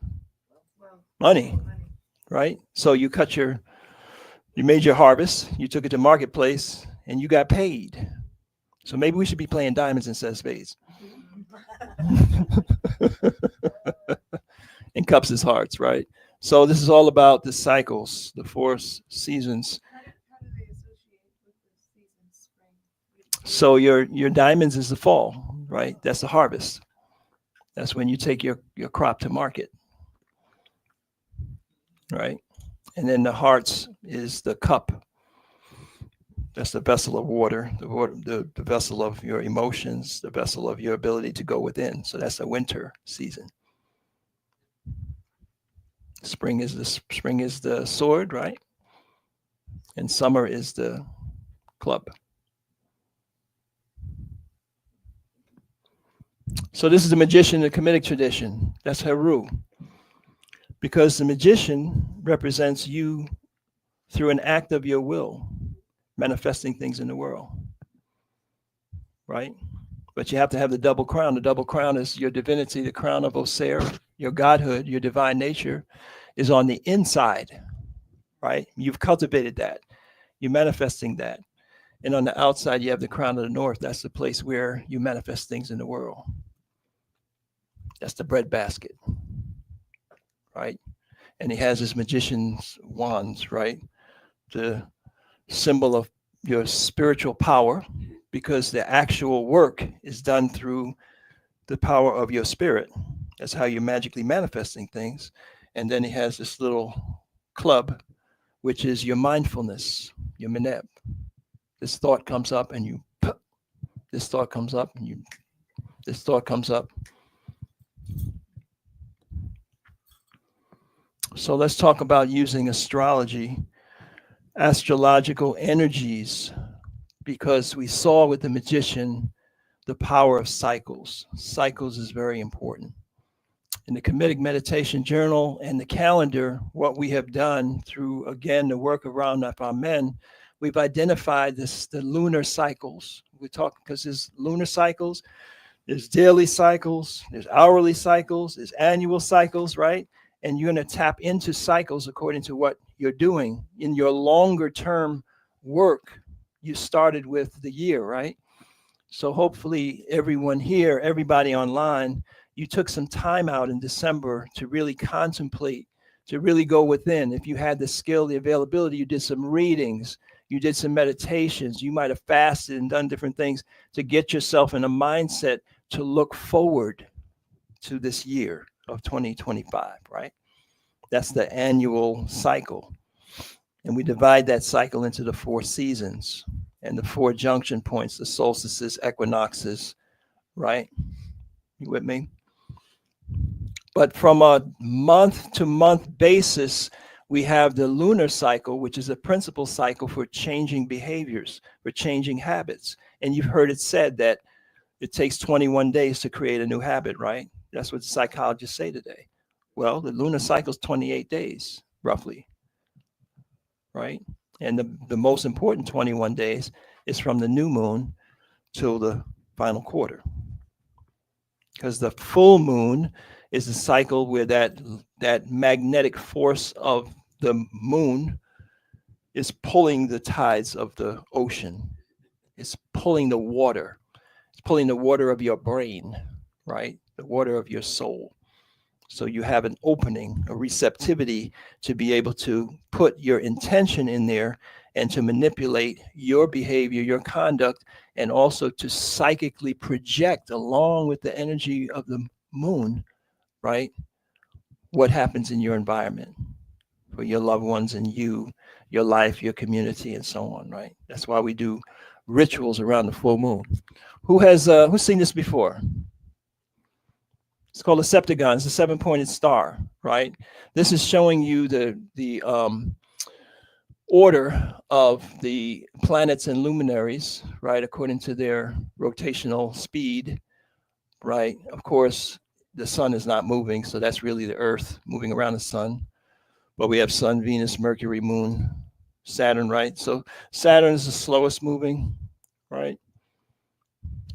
Speaker 3: Money, right? So you made your harvest, you took it to marketplace, and you got paid. So maybe we should be playing diamonds instead of spades. And cups is hearts, right? So this is all about the cycles, the 4 seasons.
Speaker 2: How do they associate with the season spring?
Speaker 3: So your diamonds is the fall, right? That's the harvest. That's when you take your crop to market, right? And then the hearts is the cup. That's the vessel of water, the vessel of your emotions, the vessel of your ability to go within. So that's the winter season. Spring is the sword, right? And summer is the club. So this is the magician in the Kamitic tradition. That's Heru. Because the magician represents you through an act of your will, manifesting things in the world, right? But you have to have the double crown. The double crown is your divinity, the crown of Osiris, your godhood, your divine nature is on the inside, right? You've cultivated that. You're manifesting that. And on the outside, you have the crown of the north. That's the place where you manifest things in the world. That's the breadbasket, right? And he has his magician's wands, right? The symbol of your spiritual power, because the actual work is done through the power of your spirit. That's how you're magically manifesting things. And then he has this little club, which is your mindfulness, your meneb. This thought comes up and you, this thought comes up and you, this thought comes up. So let's talk about using astrology, astrological energies, because we saw with the magician the power of cycles. Cycles is very important. In the Kamitic Meditation Journal and the calendar, what we have done through, again, the work around our men, we've identified the lunar cycles. We're talking because there's lunar cycles, there's daily cycles, there's hourly cycles, there's annual cycles, right? And you're going to tap into cycles according to what you're doing. In your longer term work, you started with the year, right? So hopefully everyone here, everybody online, you took some time out in December to really contemplate, to really go within. If you had the skill, the availability, you did some readings, you did some meditations, you might have fasted and done different things to get yourself in a mindset to look forward to this year of 2025, right? That's the annual cycle. And we divide that cycle into the 4 seasons and the 4 junction points, the solstices, equinoxes, right? You with me? But from a month-to-month basis, we have the lunar cycle, which is a principal cycle for changing behaviors, for changing habits. And you've heard it said that it takes 21 days to create a new habit, right? That's what psychologists say today. Well, the lunar cycle is 28 days, roughly, right? And the most important 21 days is from the new moon till the final quarter. Because the full moon is a cycle where that magnetic force of the moon is pulling the tides of the ocean. It's pulling the water. It's pulling the water of your brain, right? The water of your soul. So you have an opening, a receptivity to be able to put your intention in there and to manipulate your behavior, your conduct, and also to psychically project along with the energy of the moon, right? What happens in your environment for your loved ones and you, your life, your community, and so on, right? That's why we do rituals around the full moon. Who's seen this before? It's called a septagon. It's a 7-pointed star, right? This is showing you the order of the planets and luminaries, right, according to their rotational speed, right? Of course, the sun is not moving, so that's really the Earth moving around the sun. But we have Sun, Venus, Mercury, Moon, Saturn, right? So Saturn is the slowest moving, right?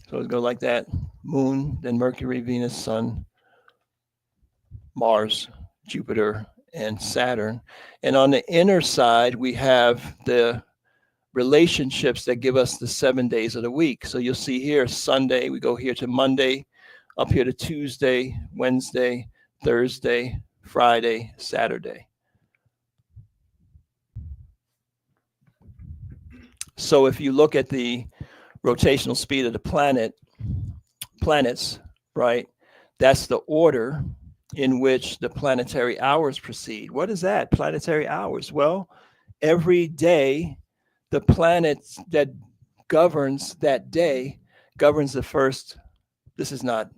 Speaker 3: So it goes like that: Moon, then Mercury, Venus, Sun, Mars, Jupiter, and Saturn. And on the inner side, we have the relationships that give us the 7 days of the week. So you'll see here Sunday, we go here to Monday, up here to Tuesday, Wednesday, Thursday, Friday, Saturday. So if you look at the rotational speed of the planets, right, that's the order in which the planetary hours proceed. What is that? Planetary hours. Well, every day, the planet that governs that day governs the first. This is not.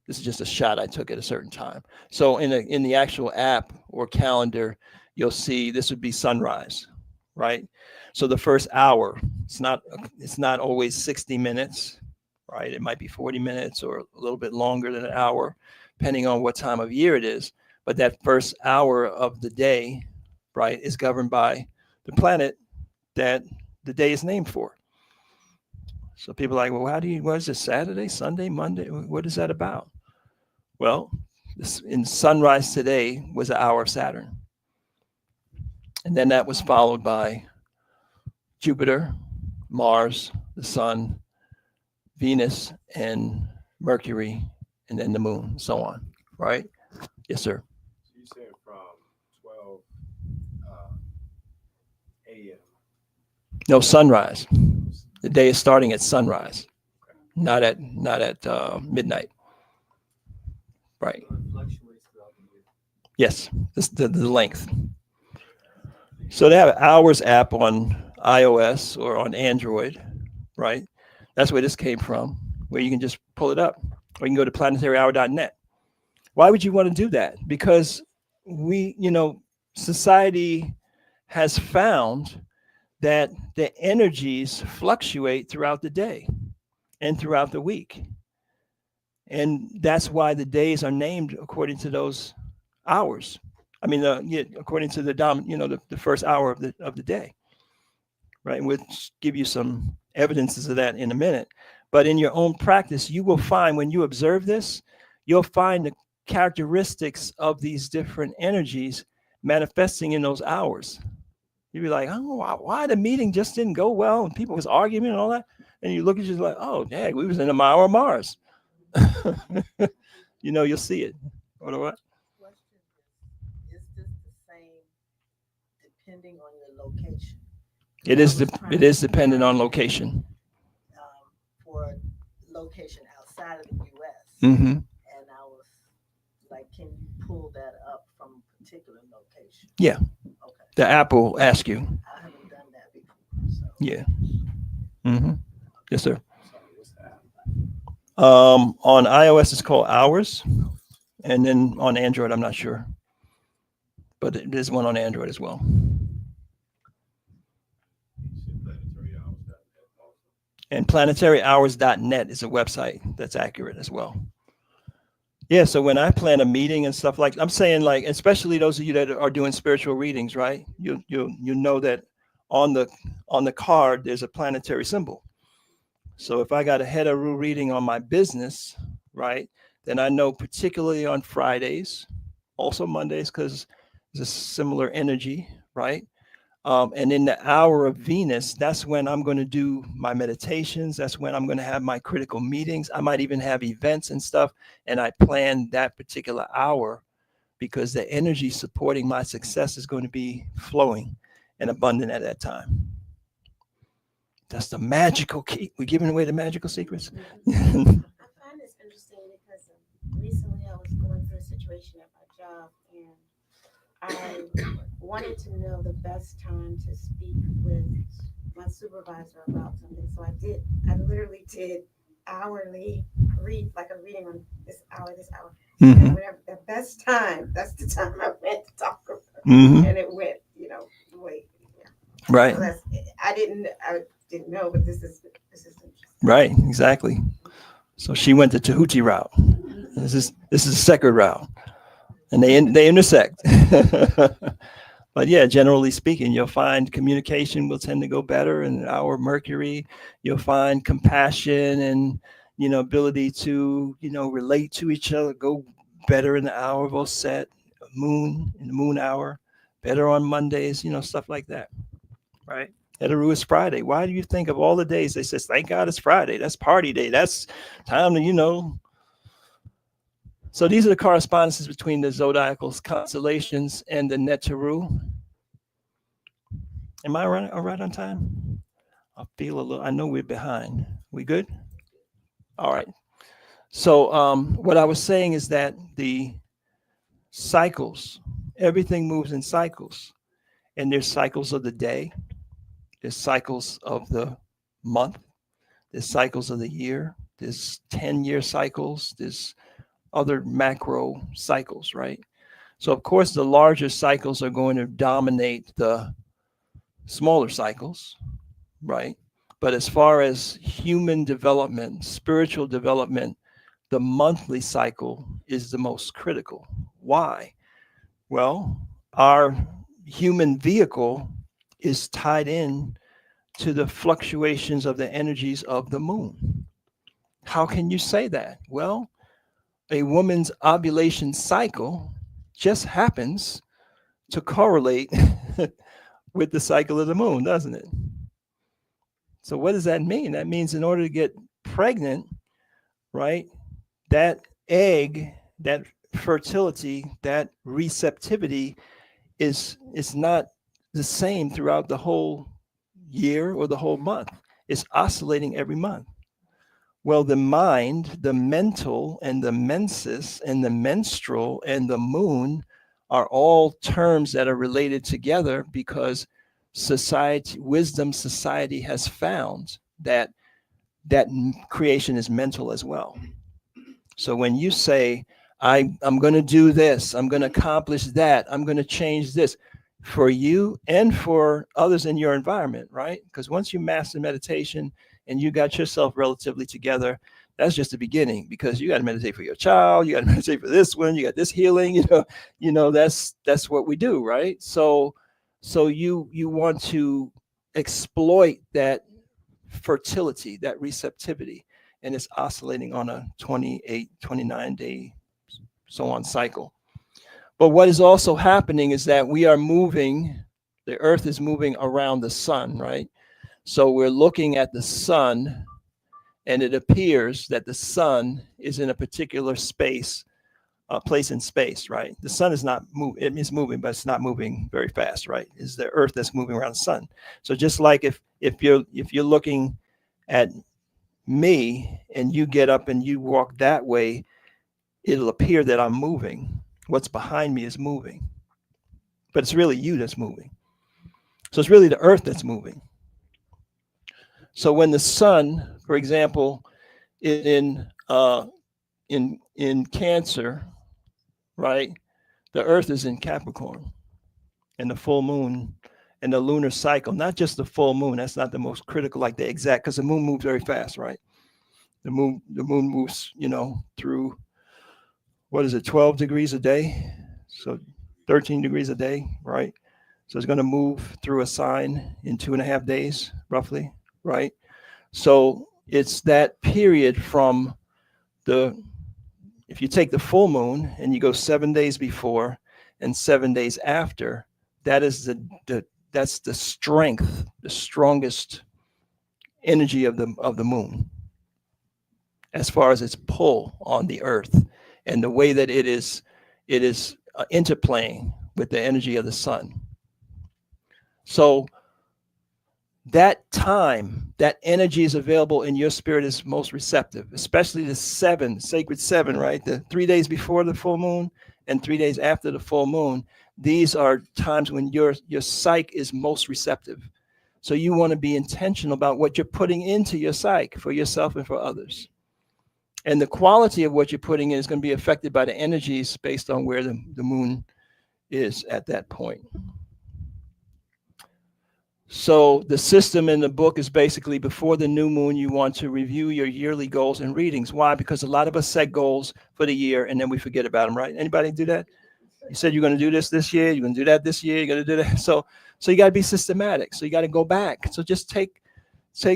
Speaker 3: This is just a shot I took at a certain time. So in the actual app or calendar, you'll see this would be sunrise, right? So the first hour, it's not always 60 minutes, right? It might be 40 minutes or a little bit longer than an hour, depending on what time of year it is. But that first hour of the day, right, is governed by the planet that the day is named for. So people are like, well, what is it, Saturday, Sunday, Monday? What is that about? Well, in sunrise today was an hour of Saturn. And then that was followed by Jupiter, Mars, the Sun, Venus, and Mercury, and then the Moon, so on, right? Yes, sir.
Speaker 1: So you said from 12 a.m.
Speaker 3: No, sunrise. The day is starting at sunrise, not at midnight. Right. Yes, this the length. So they have an hours app on iOS or on Android, right? That's where this came from, where you can just pull it up, or you can go to planetaryhour.net. Why would you want to do that? Because society has found that the energies fluctuate throughout the day and throughout the week. And that's why the days are named according to those hours. I mean, according to the first hour of the day, right? And we'll give you some evidences of that in a minute. But in your own practice, you will find when you observe this, you'll find the characteristics of these different energies manifesting in those hours. You'd be like, oh, why the meeting just didn't go well and people was arguing and all that. And you look at you like, oh, dang, we was in a hour of Mars. You'll see it. What?
Speaker 5: Question is this the same depending on your location?
Speaker 3: It is dependent on location.
Speaker 5: For location outside of the U.S.
Speaker 3: Mm-hmm.
Speaker 5: And I was like, can you pull that up from a particular location?
Speaker 3: Yeah.
Speaker 5: Okay.
Speaker 3: The app will ask you.
Speaker 5: I haven't done that before. So.
Speaker 3: Yeah. Mm-hmm. Yes, sir.
Speaker 1: Sorry, what's that?
Speaker 3: On iOS, it's called Hours. And then on Android, I'm not sure. But there's one on Android as well. And planetaryhours.net is a website that's accurate as well. Yeah, so when I plan a meeting and stuff like, I'm saying like, especially those of you that are doing spiritual readings, right? You know that on the card there's a planetary symbol. So if I got a head of rule reading on my business, right, then I know particularly on Fridays, also Mondays, because there's a similar energy, right? And in the hour of Venus, that's when I'm going to do my meditations. That's when I'm going to have my critical meetings. I might even have events and stuff. And I plan that particular hour because the energy supporting my success is going to be flowing and abundant at that time. That's the magical key. We're giving away the magical secrets.
Speaker 7: I find this interesting because recently I was going through a situation at my job and I wanted to know the best time to speak with my supervisor about something. So I literally did hourly like a reading on this hour.
Speaker 3: Mm-hmm.
Speaker 7: Whatever the best time, that's the time I went to talk with her.
Speaker 3: Mm-hmm.
Speaker 7: And it went, wait. Yeah.
Speaker 3: Right.
Speaker 7: So I didn't know, but this is interesting.
Speaker 3: Right. Exactly. So she went the Tahuti route. This is the second route, and they intersect. But yeah, generally speaking, you'll find communication will tend to go better in our Mercury. You'll find compassion and ability to relate to each other go better in the hour of Osset, moon in the moon hour, better on Mondays, stuff like that. Right. Etaru is Friday. Why do you think of all the days they says, thank God it's Friday? That's party day. That's time to. So these are the correspondences between the zodiacal constellations and the Netaru. Am I all right on time? I know we're behind. We good? All right. So what I was saying is that the cycles, everything moves in cycles. And there's cycles of the day. There's cycles of the month. There's cycles of the year. There's 10-year cycles. There's other macro cycles, right? So, of course, the larger cycles are going to dominate the smaller cycles, right? But as far as human development, spiritual development, the monthly cycle is the most critical. Why? Well, our human vehicle is tied in to the fluctuations of the energies of the moon. How can you say that? Well, a woman's ovulation cycle just happens to correlate with the cycle of the moon, doesn't it? So what does that mean? That means in order to get pregnant, right, that egg, that fertility, that receptivity is not the same throughout the whole year or the whole month. It's oscillating every month. Well, the mind, the mental, and the menses, and the menstrual, and the moon are all terms that are related together because wisdom society has found that creation is mental as well. So when you say, I'm going to do this, I'm going to accomplish that, I'm going to change this, for you and for others in your environment, right? Because once you master meditation and you got yourself relatively together, that's just the beginning, because you got to meditate for your child, you got to meditate for this one, you got this healing, that's what we do, right? So you want to exploit that fertility, that receptivity, and it's oscillating on a 28, 29 day, so on cycle. But what is also happening is that we are moving, the earth is moving around the sun, right? So we're looking at the sun, and it appears that the sun is in a particular space, place in space, right? The sun is not moving, it is moving, but it's not moving very fast, right? It's the earth that's moving around the sun. So just like if you're looking at me and you get up and you walk that way, it'll appear that I'm moving. What's behind me is moving, but it's really you that's moving. So it's really the earth that's moving. So when the sun, for example, is in Cancer, right? The earth is in Capricorn, and the full moon and the lunar cycle, not just the full moon, that's not the most critical, like the exact, because the moon moves very fast, right? The moon moves, through, what is it, 12 degrees a day? So 13 degrees a day, right? So it's going to move through a sign in 2.5 days, roughly, right? So it's that period from if you take the full moon and you go 7 days before and 7 days after, that is that's the strength, the strongest energy of the moon, as far as its pull on the earth and the way that it is interplaying with the energy of the sun. So that time, that energy is available in your spirit is most receptive, especially the sacred 7, right? The 3 days before the full moon and 3 days after the full moon, these are times when your psyche is most receptive. So you want to be intentional about what you're putting into your psyche for yourself and for others. And the quality of what you're putting in is going to be affected by the energies based on where the moon is at that point. So the system in the book is basically before the new moon, you want to review your yearly goals and readings. Why? Because a lot of us set goals for the year and then we forget about them, right? Anybody do that? You said you're going to do this year, you're going to do that this year, you're going to do that. So you got to be systematic. So you got to go back. So just take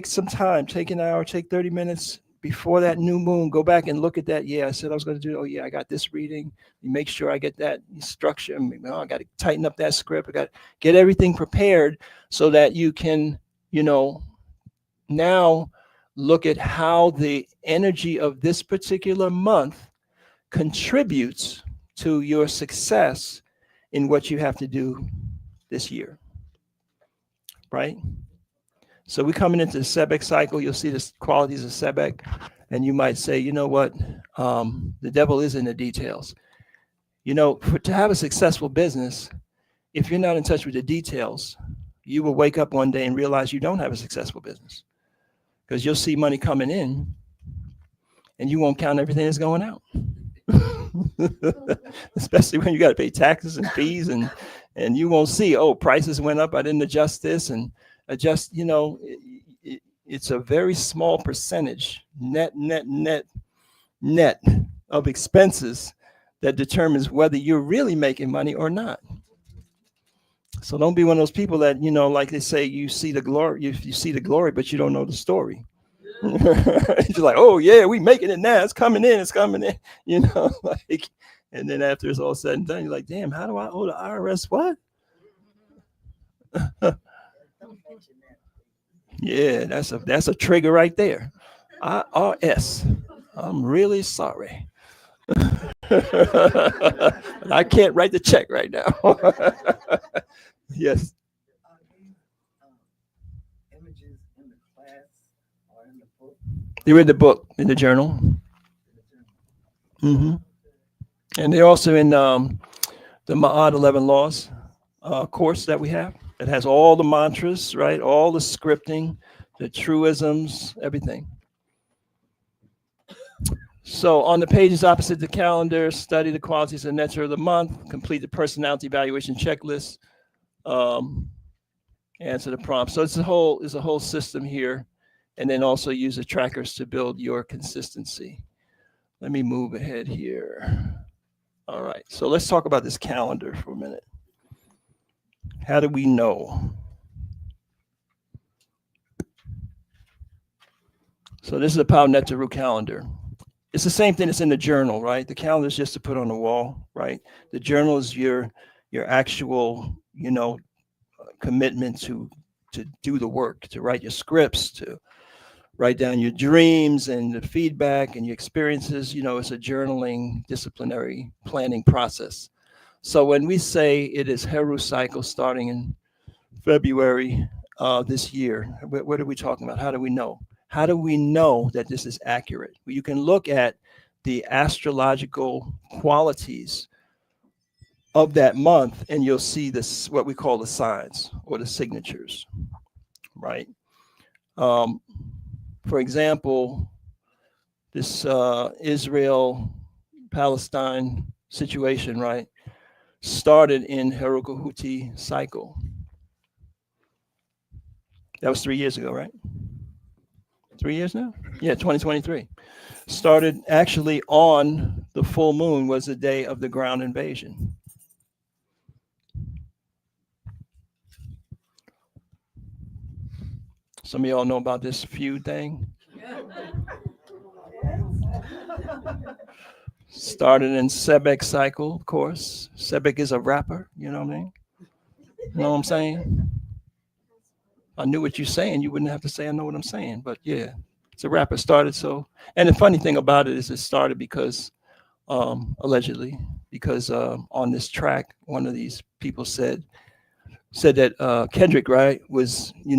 Speaker 3: some time, take an hour, take 30 minutes before that new moon, go back and look at that. Yeah, I said I was going to do, oh yeah, I got this reading. You make sure I get that structure. I got to tighten up that script. I got to get everything prepared so that you can, now look at how the energy of this particular month contributes to your success in what you have to do this year, right? So we're coming into the Sebek cycle. You'll see the qualities of Sebek, and you might say, you know what? The devil is in the details. To have a successful business, if you're not in touch with the details, you will wake up one day and realize you don't have a successful business because you'll see money coming in and you won't count everything that's going out. Especially when you got to pay taxes and fees and you won't see, oh, prices went up, I didn't adjust this and adjust, it's a very small percentage net of expenses that determines whether you're really making money or not. So don't be one of those people that, like they say, you see the glory, you see the glory, but you don't know the story. You're like, oh yeah, we making it now. It's coming in. And then after it's all said and done, you're like, damn, how do I owe the IRS what? Yeah, that's a trigger right there. IRS. I'm really sorry. But I can't write the check right now. Yes.
Speaker 5: Images in the class or in the book?
Speaker 3: They're in the book, in the journal. Mm-hmm. And they're also in the Ma'at 11 Laws course that we have. It has all the mantras, right? All the scripting, the truisms, everything. So on the pages opposite the calendar, study the qualities and nature of the month, complete the personality evaluation checklist, answer the prompts. So it's a whole system here. And then also use the trackers to build your consistency. Let me move ahead here. All right. So let's talk about this calendar for a minute. How do we know? So this is a Pau Netaru calendar. It's the same thing that's in the journal, right? The calendar is just to put on the wall, right? The journal is your actual, commitment to do the work, to write your scripts, to write down your dreams and the feedback and your experiences. It's a journaling, disciplinary planning process. So when we say it is Heru cycle starting in February this year, what are we talking about? How do we know? How do we know that this is accurate? Well, you can look at the astrological qualities of that month and you'll see this, what we call the signs or the signatures, right? For example, this Israel-Palestine situation, right, started in Herukahuti cycle. That was 3 years ago, right? 3 years now? Yeah, 2023. Started actually on the full moon was the day of the ground invasion. Some of y'all know about this feud thing. Started in Sebek cycle, of course. Sebek is a rapper, you know what I mean? You know what I'm saying? I knew what you're saying. You wouldn't have to say I know what I'm saying, but yeah, it's a rapper started so. And the funny thing about it is it started because, allegedly, because on this track, one of these people said that Kendrick, right, was, who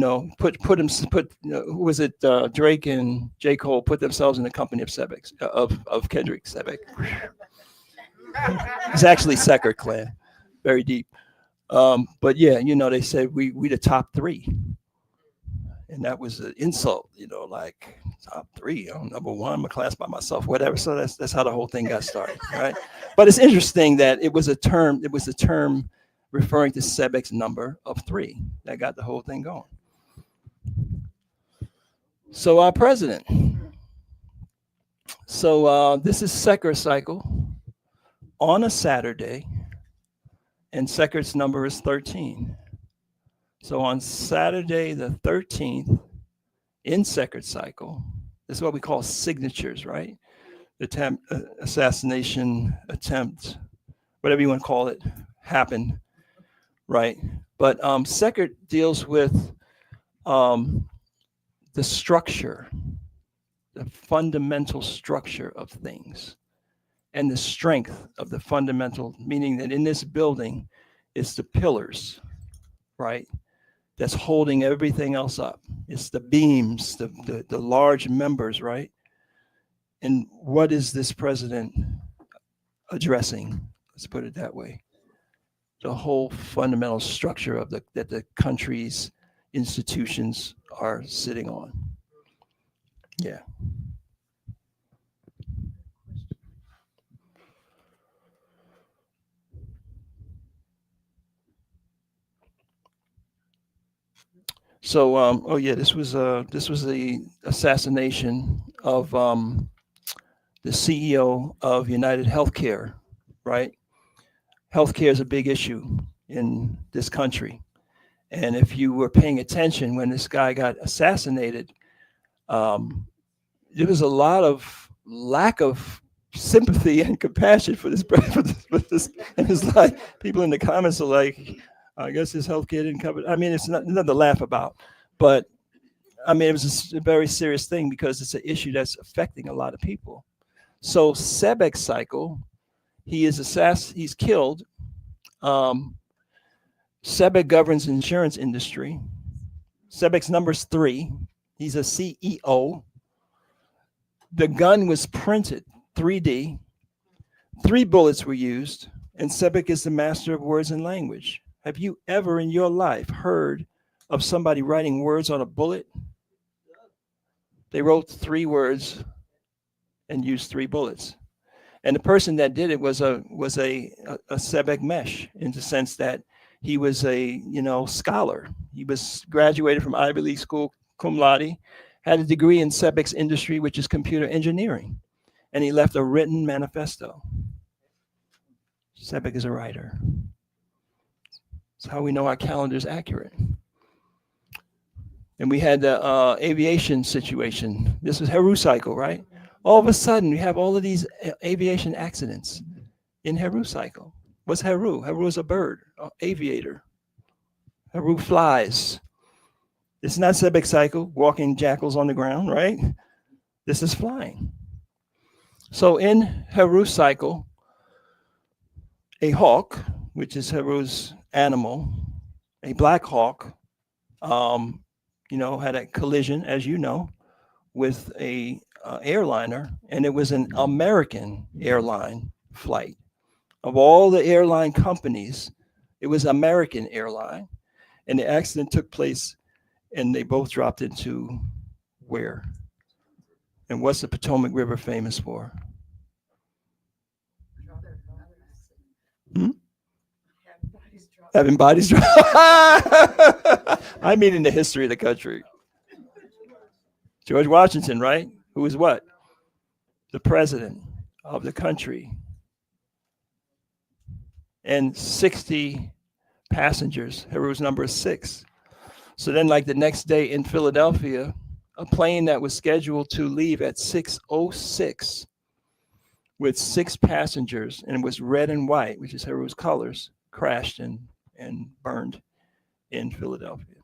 Speaker 3: was it? Drake and J. Cole put themselves in the company of Sebek, of Kendrick Sebek. It's actually Secker clan, very deep. But yeah, they said we the top three, and that was an insult, like top three. I'm number one. I'm a class by myself, whatever. So that's how the whole thing got started, right? But it's interesting that it was a term. It was a term referring to Sebek's number of three that got the whole thing going. So our president. So this is Secker cycle on a Saturday, and Secker's number is 13. So on Saturday the 13th in Secker cycle, this is what we call signatures, right? Assassination attempt, whatever you want to call it, happened, right? But Secker deals with the structure, the fundamental structure of things, and the strength of the fundamental, meaning that in this building, it's the pillars, right? That's holding everything else up. It's the beams, the large members, right? And what is this president addressing? Let's put it that way. The whole fundamental structure that the country's institutions are sitting on. Yeah. So, this was the assassination of the CEO of United Healthcare, right? Healthcare is a big issue in this country, and if you were paying attention when this guy got assassinated, there was a lot of lack of sympathy and compassion for this. And it's like people in the comments are like, I guess his healthcare didn't cover it. I mean, it's nothing to laugh about, but I mean, it was a very serious thing because it's an issue that's affecting a lot of people. So Sebek cycle, he's killed. Sebek governs insurance industry. Sebek's number's 3. He's a CEO. The gun was printed 3D. 3 bullets were used, and Sebek is the master of words and language. Have you ever in your life heard of somebody writing words on a bullet? They wrote 3 words and used 3 bullets. And the person that did it was a Sebek Mesh, in the sense that he was a scholar. He was graduated from Ivy League school, cum laude, had a degree in Sebek's industry, which is computer engineering, and he left a written manifesto. Sebek is a writer. That's how we know our calendar is accurate. And we had the aviation situation. This was Heru cycle, right? All of a sudden, we have all of these aviation accidents in Heru cycle. What's Heru? Heru is a bird, aviator. Heru flies. It's not Sebek cycle, walking jackals on the ground, right? This is flying. So in Heru cycle, a hawk, which is Heru's animal, a black hawk, had a collision, as you know, with a airliner, and it was an American airline flight. Of all the airline companies, it was American airline, and the accident took place, and they both dropped into where? And what's the Potomac River famous for? Having bodies dropped. I mean, in the history of the country. George Washington, right? Who was what? The president of the country. And 60 passengers. Heru's number is 6. So then, like the next day in Philadelphia, a plane that was scheduled to leave at 6:06 with 6 passengers, and it was red and white, which is Heru's colors, crashed and burned in Philadelphia.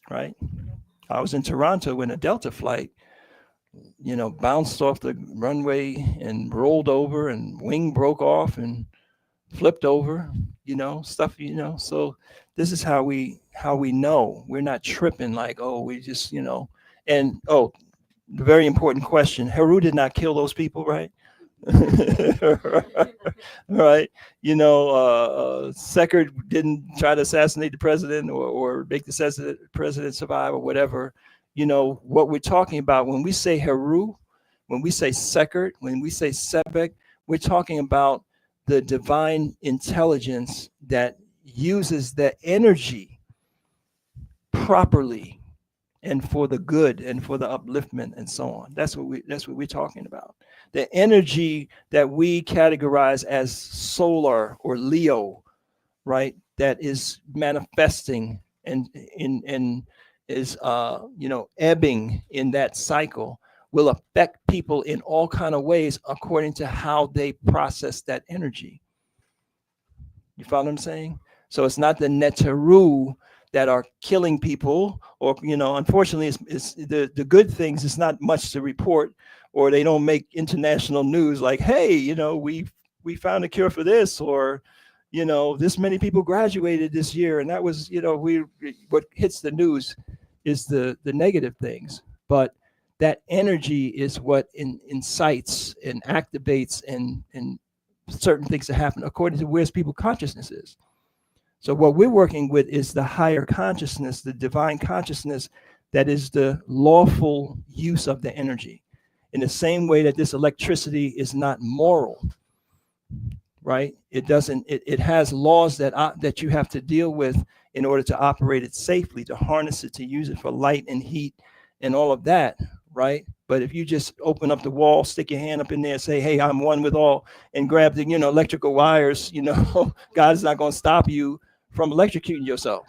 Speaker 3: Right? I was in Toronto when a Delta flight, bounced off the runway and rolled over, and wing broke off and flipped over, stuff, So this is how we know we're not tripping like, oh, we just, and the very important question, Heru did not kill those people, right? Right? Secker didn't try to assassinate the president or make the president survive or whatever. What we're talking about when we say Heru, when we say Sekert, when we say Sebek, we're talking about the divine intelligence that uses the energy properly and for the good and for the upliftment and so on. That's what we're talking about. The energy that we categorize as solar or Leo, right? That is manifesting and is ebbing in that cycle will affect people in all kind of ways according to how they process that energy. You follow what I'm saying? So it's not the Neteru that are killing people, or unfortunately, it's the good things. It's not much to report, or they don't make international news like, hey, we found a cure for this, or this many people graduated this year, and that was what hits the news is the negative things, but that energy is what incites and activates and certain things to happen according to where people's consciousness is. So what we're working with is the higher consciousness, the divine consciousness that is the lawful use of the energy. In the same way that this electricity is not moral, right? It has laws that you have to deal with in order to operate it safely, to harness it, to use it for light and heat and all of that, right? But if you just open up the wall, stick your hand up in there and say, hey, I'm one with all, and grab the, electrical wires, God's not going to stop you from electrocuting yourself.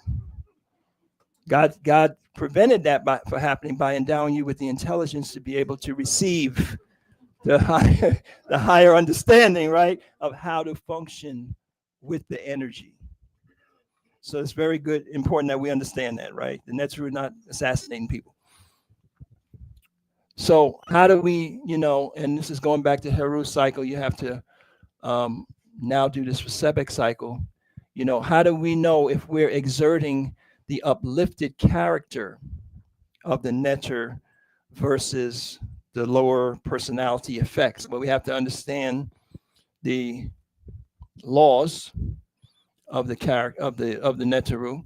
Speaker 3: God prevented that from happening by endowing you with the intelligence to be able to receive the higher understanding, right, of how to function with the energy. So it's very important that we understand that, right? And that's really not assassinating people. So how do we, and this is going back to Heru cycle, you have to now do this for Sebek cycle. How do we know if we're exerting the uplifted character of the Neter versus the lower personality effects? Well, we have to understand the laws of the character of the Neteru,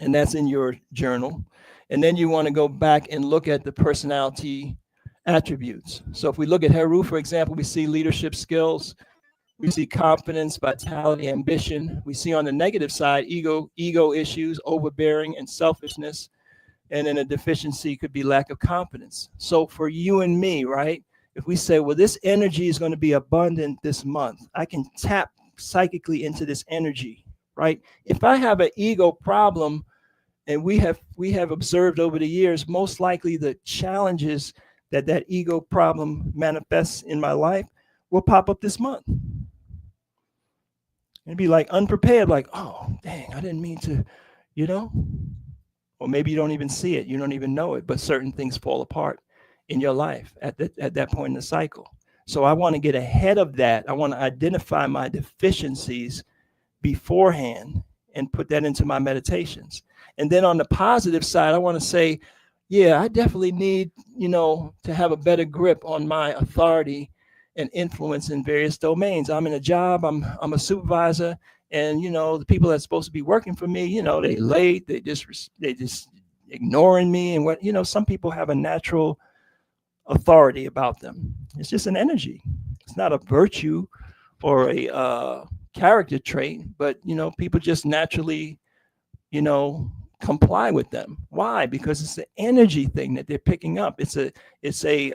Speaker 3: and that's in your journal. And then you want to go back and look at the personality attributes. So if we look at Heru, for example, we see leadership skills, we see confidence, vitality, ambition. We see on the negative side, ego issues, overbearing, and selfishness. And then a deficiency could be lack of confidence. So for you and me, right, if we say, well, this energy is going to be abundant this month, I can tap psychically into this energy, right? If I have an ego problem, and we have observed over the years, most likely the challenges that ego problem manifests in my life will pop up this month. And be like unprepared, like, oh, dang, I didn't mean to, or maybe you don't even see it. You don't even know it, but certain things fall apart in your life at that point in the cycle. So I want to get ahead of that. I want to identify my deficiencies beforehand and put that into my meditations. And then on the positive side, I want to say, yeah, I definitely need, to have a better grip on my authority and influence in various domains. I'm in a job, I'm a supervisor, and, the people that's supposed to be working for me, they late, they just ignoring me. And what, some people have a natural authority about them. It's just an energy. It's not a virtue or a character trait, but, people just naturally, comply with them. Why? Because it's the energy thing that they're picking up. It's a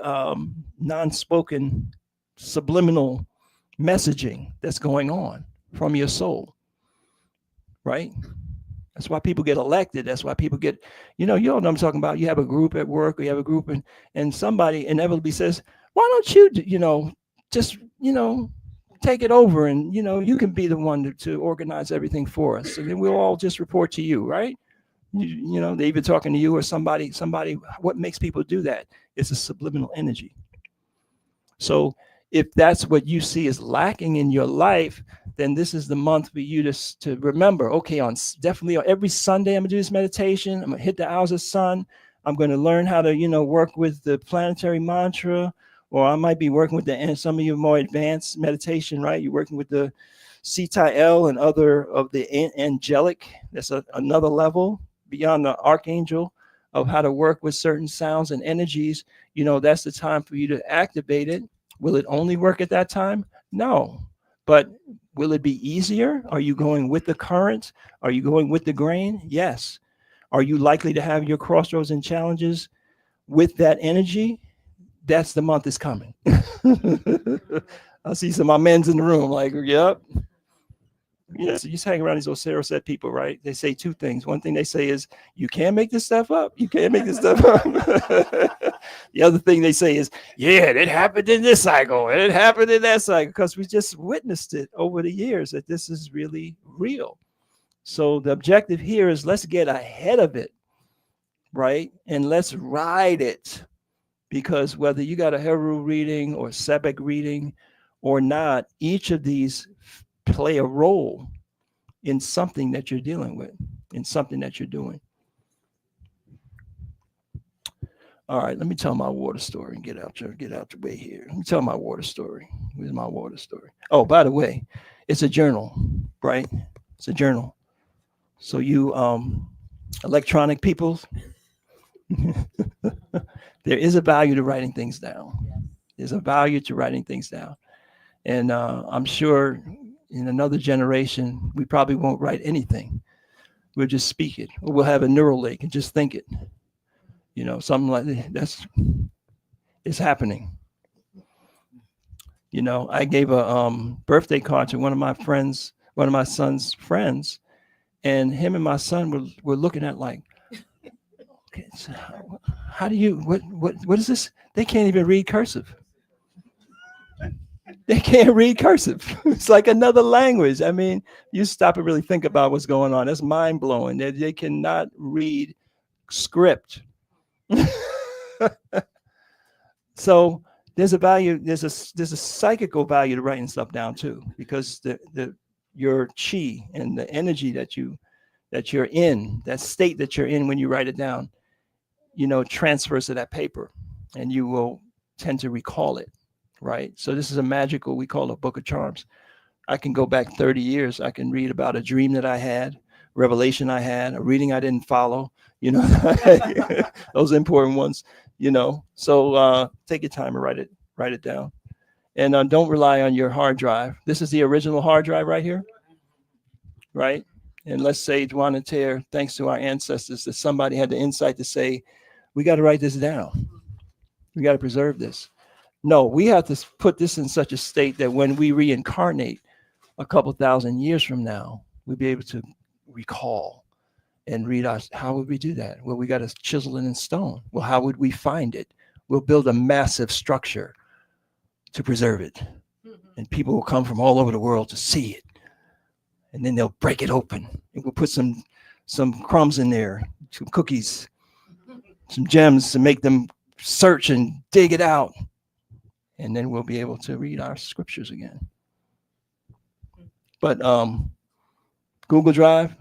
Speaker 3: non-spoken subliminal messaging that's going on from your soul, right? That's why people get elected. That's why people get, you all know what I'm talking about. You have a group at work, or you have a group, and somebody inevitably says, why don't you, just, take it over, and, you can be the one to organize everything for us. And then we'll all just report to you, right? They either talking to you or somebody. What makes people do that? It's a subliminal energy. So if that's what you see is lacking in your life, then this is the month for you to remember, okay, definitely on every Sunday, I'm gonna do this meditation. I'm gonna hit the hours of sun. I'm gonna learn how to, work with the planetary mantra, or I might be working with and some of you more advanced meditation, right? You're working with the Theta L and other of the angelic. That's another level beyond the archangel of how to work with certain sounds and energies. That's the time for you to activate it. Will it only work at that time? No. But will it be easier? Are you going with the current? Are you going with the grain? Yes. Are you likely to have your crossroads and challenges with that energy? That's the month is coming. I see some of my men's in the room like, yep. So you just hang around these Osiris set people, right? They say two things. One thing they say is, you can't make this stuff up. You can't make this stuff up. The other thing they say is, yeah, it happened in this cycle. And it happened in that cycle, because we just witnessed it over the years that this is really real. So the objective here is let's get ahead of it, right? And let's ride it. Because whether you got a Heru reading or Sebek reading or not, each of these play a role in something that you're dealing with, in something that you're doing. All right, let me tell my water story and get out the way here. Let me tell my water story. Where's my water story? Oh, by the way, it's a journal, right? It's a journal. So you electronic people, there is a value to writing things down. There's a value to writing things down. And I'm sure in another generation, we probably won't write anything. We'll just speak it, or we'll have a neural lake and just think it. Something like that. It's happening. I gave a birthday card to one of my son's friends, and him and my son were looking at like, okay, so how do you, what is this? They can't even read cursive. They can't read cursive. It's like another language. I mean, you stop and really think about what's going on. That's mind blowing. They cannot read script. So there's a value. There's a psychical value to writing stuff down too, because your chi and the energy that you're in, that state that you're in when you write it down, transfers to that paper, and you will tend to recall it. Right. So this is a magical, we call it a book of charms. I can go back 30 years. I can read about a dream that I had, revelation I had, a reading I didn't follow, those important ones, So take your time and write it down. And don't rely on your hard drive. This is the original hard drive right here. Right. And let's say Juan and Ter, thanks to our ancestors, that somebody had the insight to say, we got to write this down. We got to preserve this. No, we have to put this in such a state that when we reincarnate a couple thousand years from now, we'll be able to recall and read how would we do that? Well, we got to chisel it in stone. Well, how would we find it? We'll build a massive structure to preserve it. And people will come from all over the world to see it. And then they'll break it open. And we'll put some crumbs in there, some cookies, some gems to make them search and dig it out. And then we'll be able to read our scriptures again. But Google Drive,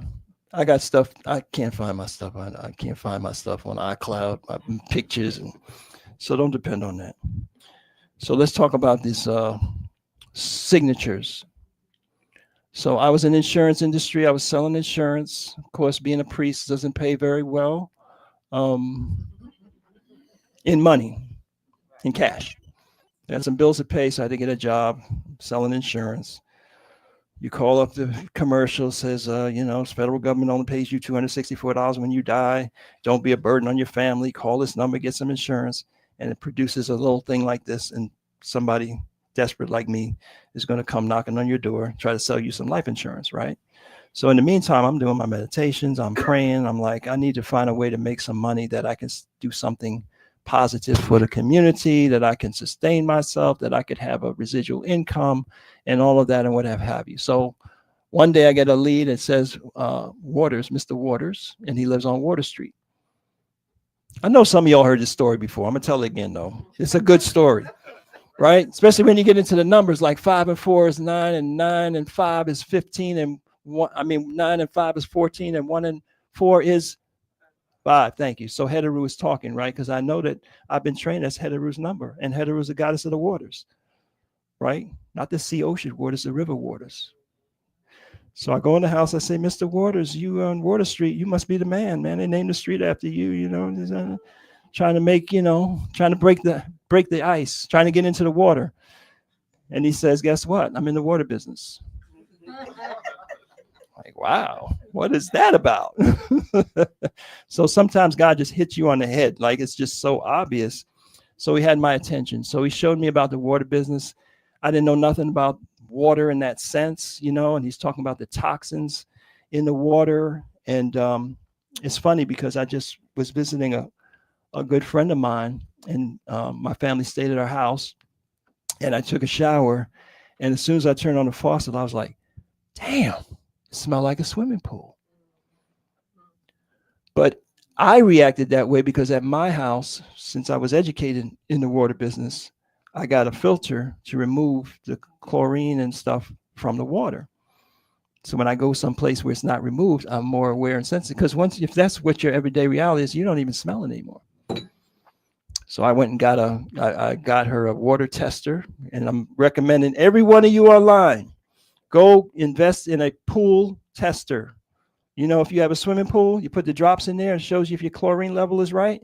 Speaker 3: I got stuff. I can't find my stuff on iCloud, my pictures. And so don't depend on that. So let's talk about these signatures. So I was in the insurance industry. I was selling insurance. Of course, being a priest doesn't pay very well in money, in cash. I had some bills to pay, so I had to get a job selling insurance. You call up the commercial, says, federal government only pays you $264 when you die. Don't be a burden on your family. Call this number, get some insurance. And it produces a little thing like this. And somebody desperate like me is going to come knocking on your door, try to sell you some life insurance, right? So in the meantime, I'm doing my meditations. I'm praying. I'm like, I need to find a way to make some money that I can do something positive for the community, that I can sustain myself, that I could have a residual income and all of that and what have you. So one day I get a lead that says Waters, Mr. Waters, and he lives on Water Street. I know some of y'all heard this story before. I'm going to tell it again, though. It's a good story, right? Especially when you get into the numbers like 5 and 4 is 9 and 9 and 5 is 15 and 9 and 5 is 14 and 1 and 4 is 5, thank you. So Heteru is talking, right? Because I know that I've been trained as Heteru's number, and Heteru is the goddess of the waters, right? Not the sea ocean waters, the river waters. So I go in the house, I say, Mr. Waters, you on Water Street, you must be the man, man. They named the street after you, trying to make, trying to break the ice, trying to get into the water. And he says, guess what? I'm in the water business. Like, wow, what is that about? So sometimes God just hits you on the head. Like, it's just so obvious. So he had my attention. So he showed me about the water business. I didn't know nothing about water in that sense, and he's talking about the toxins in the water. And it's funny because I just was visiting a good friend of mine, and my family stayed at our house, and I took a shower. And as soon as I turned on the faucet, I was like, damn, it smelled like a swimming pool. But I reacted that way because at my house, since I was educated in the water business, I got a filter to remove the chlorine and stuff from the water. So when I go someplace where it's not removed, I'm more aware and sensitive. Because if that's what your everyday reality is, you don't even smell it anymore. So I went and I got her a water tester, and I'm recommending every one of you online, go invest in a pool tester. If you have a swimming pool, you put the drops in there and it shows you if your chlorine level is right.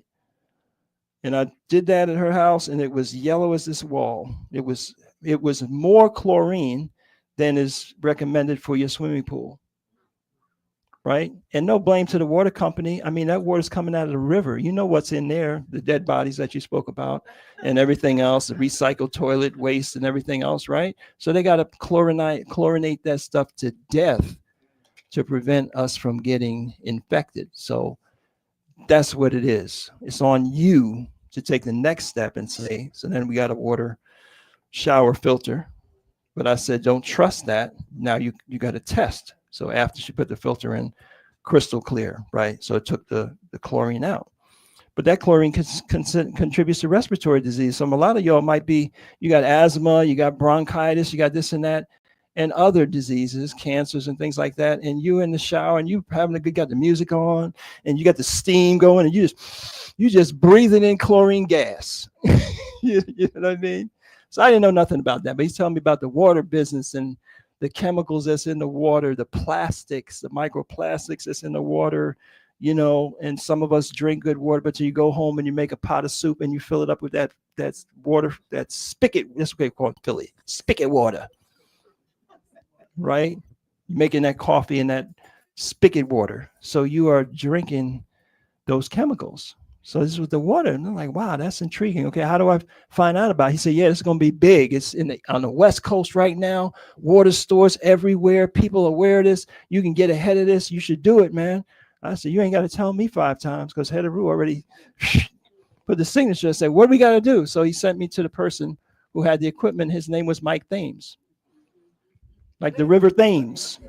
Speaker 3: And I did that at her house, and it was yellow as this wall. It was more chlorine than is recommended for your swimming pool, right? And no blame to the water company. I mean, that water's coming out of the river. You know what's in there, the dead bodies that you spoke about and everything else, the recycled toilet waste and everything else, right? So they got to chlorinate that stuff to death to prevent us from getting infected. So that's what it is. It's on you to take the next step and say, so then we got a water shower filter. But I said, don't trust that. Now you got to test. So after she put the filter in, crystal clear, right? So it took the chlorine out. But that chlorine contributes to respiratory disease. So a lot of y'all might be, you got asthma, you got bronchitis, you got this and that, and other diseases, cancers and things like that. And you in the shower and you got the music on and you got the steam going and you just breathing in chlorine gas. you know what I mean? So I didn't know nothing about that, but he's telling me about the water business and the chemicals that's in the water, the plastics, the microplastics that's in the water, and some of us drink good water, but you go home and you make a pot of soup and you fill it up with that water, that spigot, that's what they call it in Philly, spigot water, right? You're making that coffee in that spigot water. So you are drinking those chemicals. So this was the water. And I'm like, wow, that's intriguing. Okay, how do I find out about it? He said, yeah, it's going to be big. It's on the West Coast right now. Water stores everywhere. People are aware of this. You can get ahead of this. You should do it, man. I said, you ain't got to tell me 5 times because Heteru already put the signature and said, what do we got to do? So he sent me to the person who had the equipment. His name was Mike Thames, like the River Thames.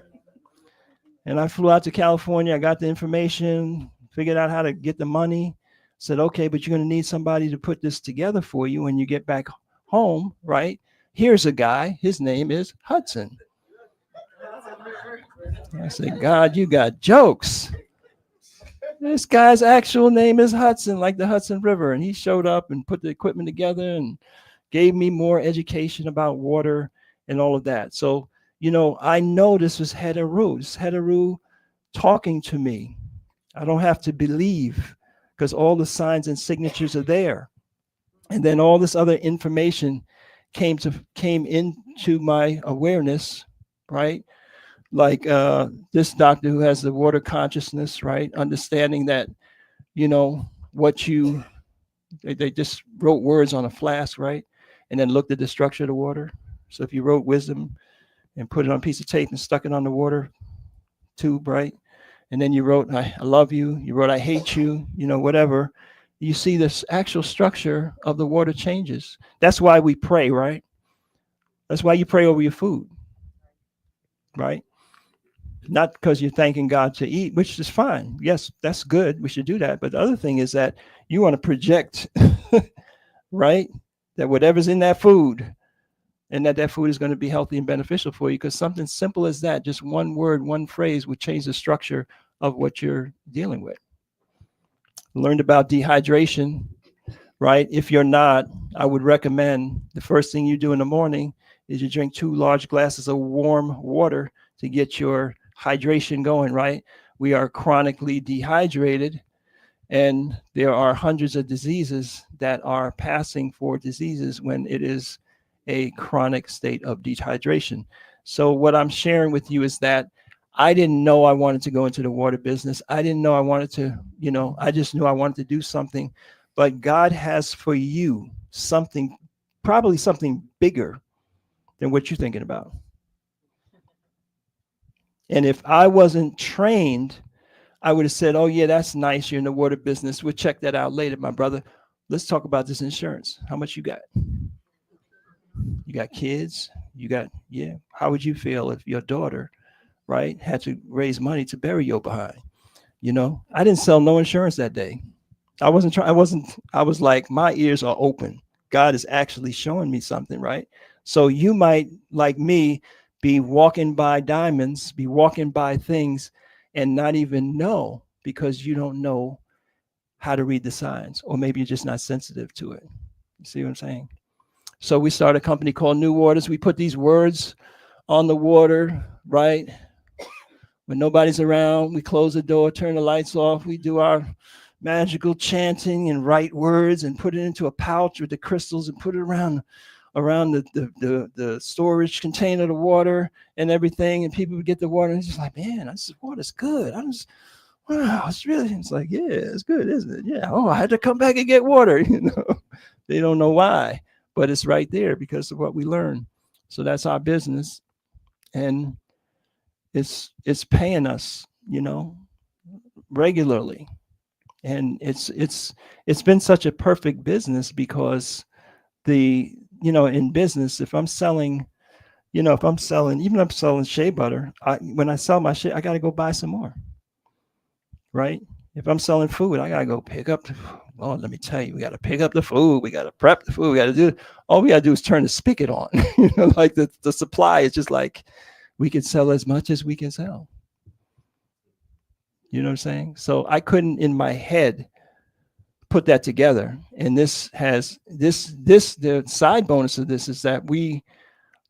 Speaker 3: And I flew out to California. I got the information, figured out how to get the money. Said, okay, but you're going to need somebody to put this together for you when you get back home, right? Here's a guy. His name is Hudson. I said, God, you got jokes. This guy's actual name is Hudson, like the Hudson River. And he showed up and put the equipment together and gave me more education about water and all of that. So, I know this was Heteru. This Heteru talking to me. I don't have to believe, because all the signs and signatures are there. And then all this other information came into my awareness, right? Like this doctor who has the water consciousness, right? Understanding that, they just wrote words on a flask, right? And then looked at the structure of the water. So if you wrote wisdom and put it on a piece of tape and stuck it on the water tube, right? And then you wrote, I love you. You wrote, I hate you, whatever. You see this actual structure of the water changes. That's why we pray, right? That's why you pray over your food, right? Not because you're thanking God to eat, which is fine. Yes, that's good. We should do that. But the other thing is that you want to project, right? That whatever's in that food, and that food is going to be healthy and beneficial for you, because something simple as that, just one word, one phrase would change the structure of what you're dealing with. learned about dehydration, right? If you're not, I would recommend the first thing you do in the morning is you drink 2 large glasses of warm water to get your hydration going, right? We are chronically dehydrated, and there are hundreds of diseases that are passing for diseases when it is a chronic state of dehydration. So what I'm sharing with you is that I didn't know I wanted to go into the water business. I didn't know I wanted to, I just knew I wanted to do something. But God has for you something, probably something bigger than what you're thinking about. And if I wasn't trained, I would have said, oh, yeah, that's nice. You're in the water business. We'll check that out later, my brother. Let's talk about this insurance. How much you got? You got kids? Yeah. How would you feel if your daughter, right, had to raise money to bury your behind? I didn't sell no insurance that day. I was like, my ears are open. God is actually showing me something, right? So you might, like me, be walking by diamonds, be walking by things and not even know because you don't know how to read the signs, or maybe you're just not sensitive to it. You see what I'm saying? So we started a company called New Waters. We put these words on the water, right? When nobody's around, we close the door, turn the lights off. We do our magical chanting and write words and put it into a pouch with the crystals and put it around the storage container of the water and everything. And people would get the water and it's just like, man, this water's good. Wow, it's like, yeah, it's good, isn't it? Yeah. Oh, I had to come back and get water. They don't know why, but it's right there because of what we learn. So that's our business. And it's paying us, regularly. And it's been such a perfect business because in business, if I'm selling shea butter, when I sell my shea, I got to go buy some more, right? If I'm selling food, I got to go pick up. Oh, let me tell you, we got to pick up the food. We got to prep the food. We got to do, all we got to do is turn the spigot on. Like the supply is just like, we can sell as much as we can sell. You know what I'm saying? So I couldn't in my head put that together. And the side bonus of this is that we,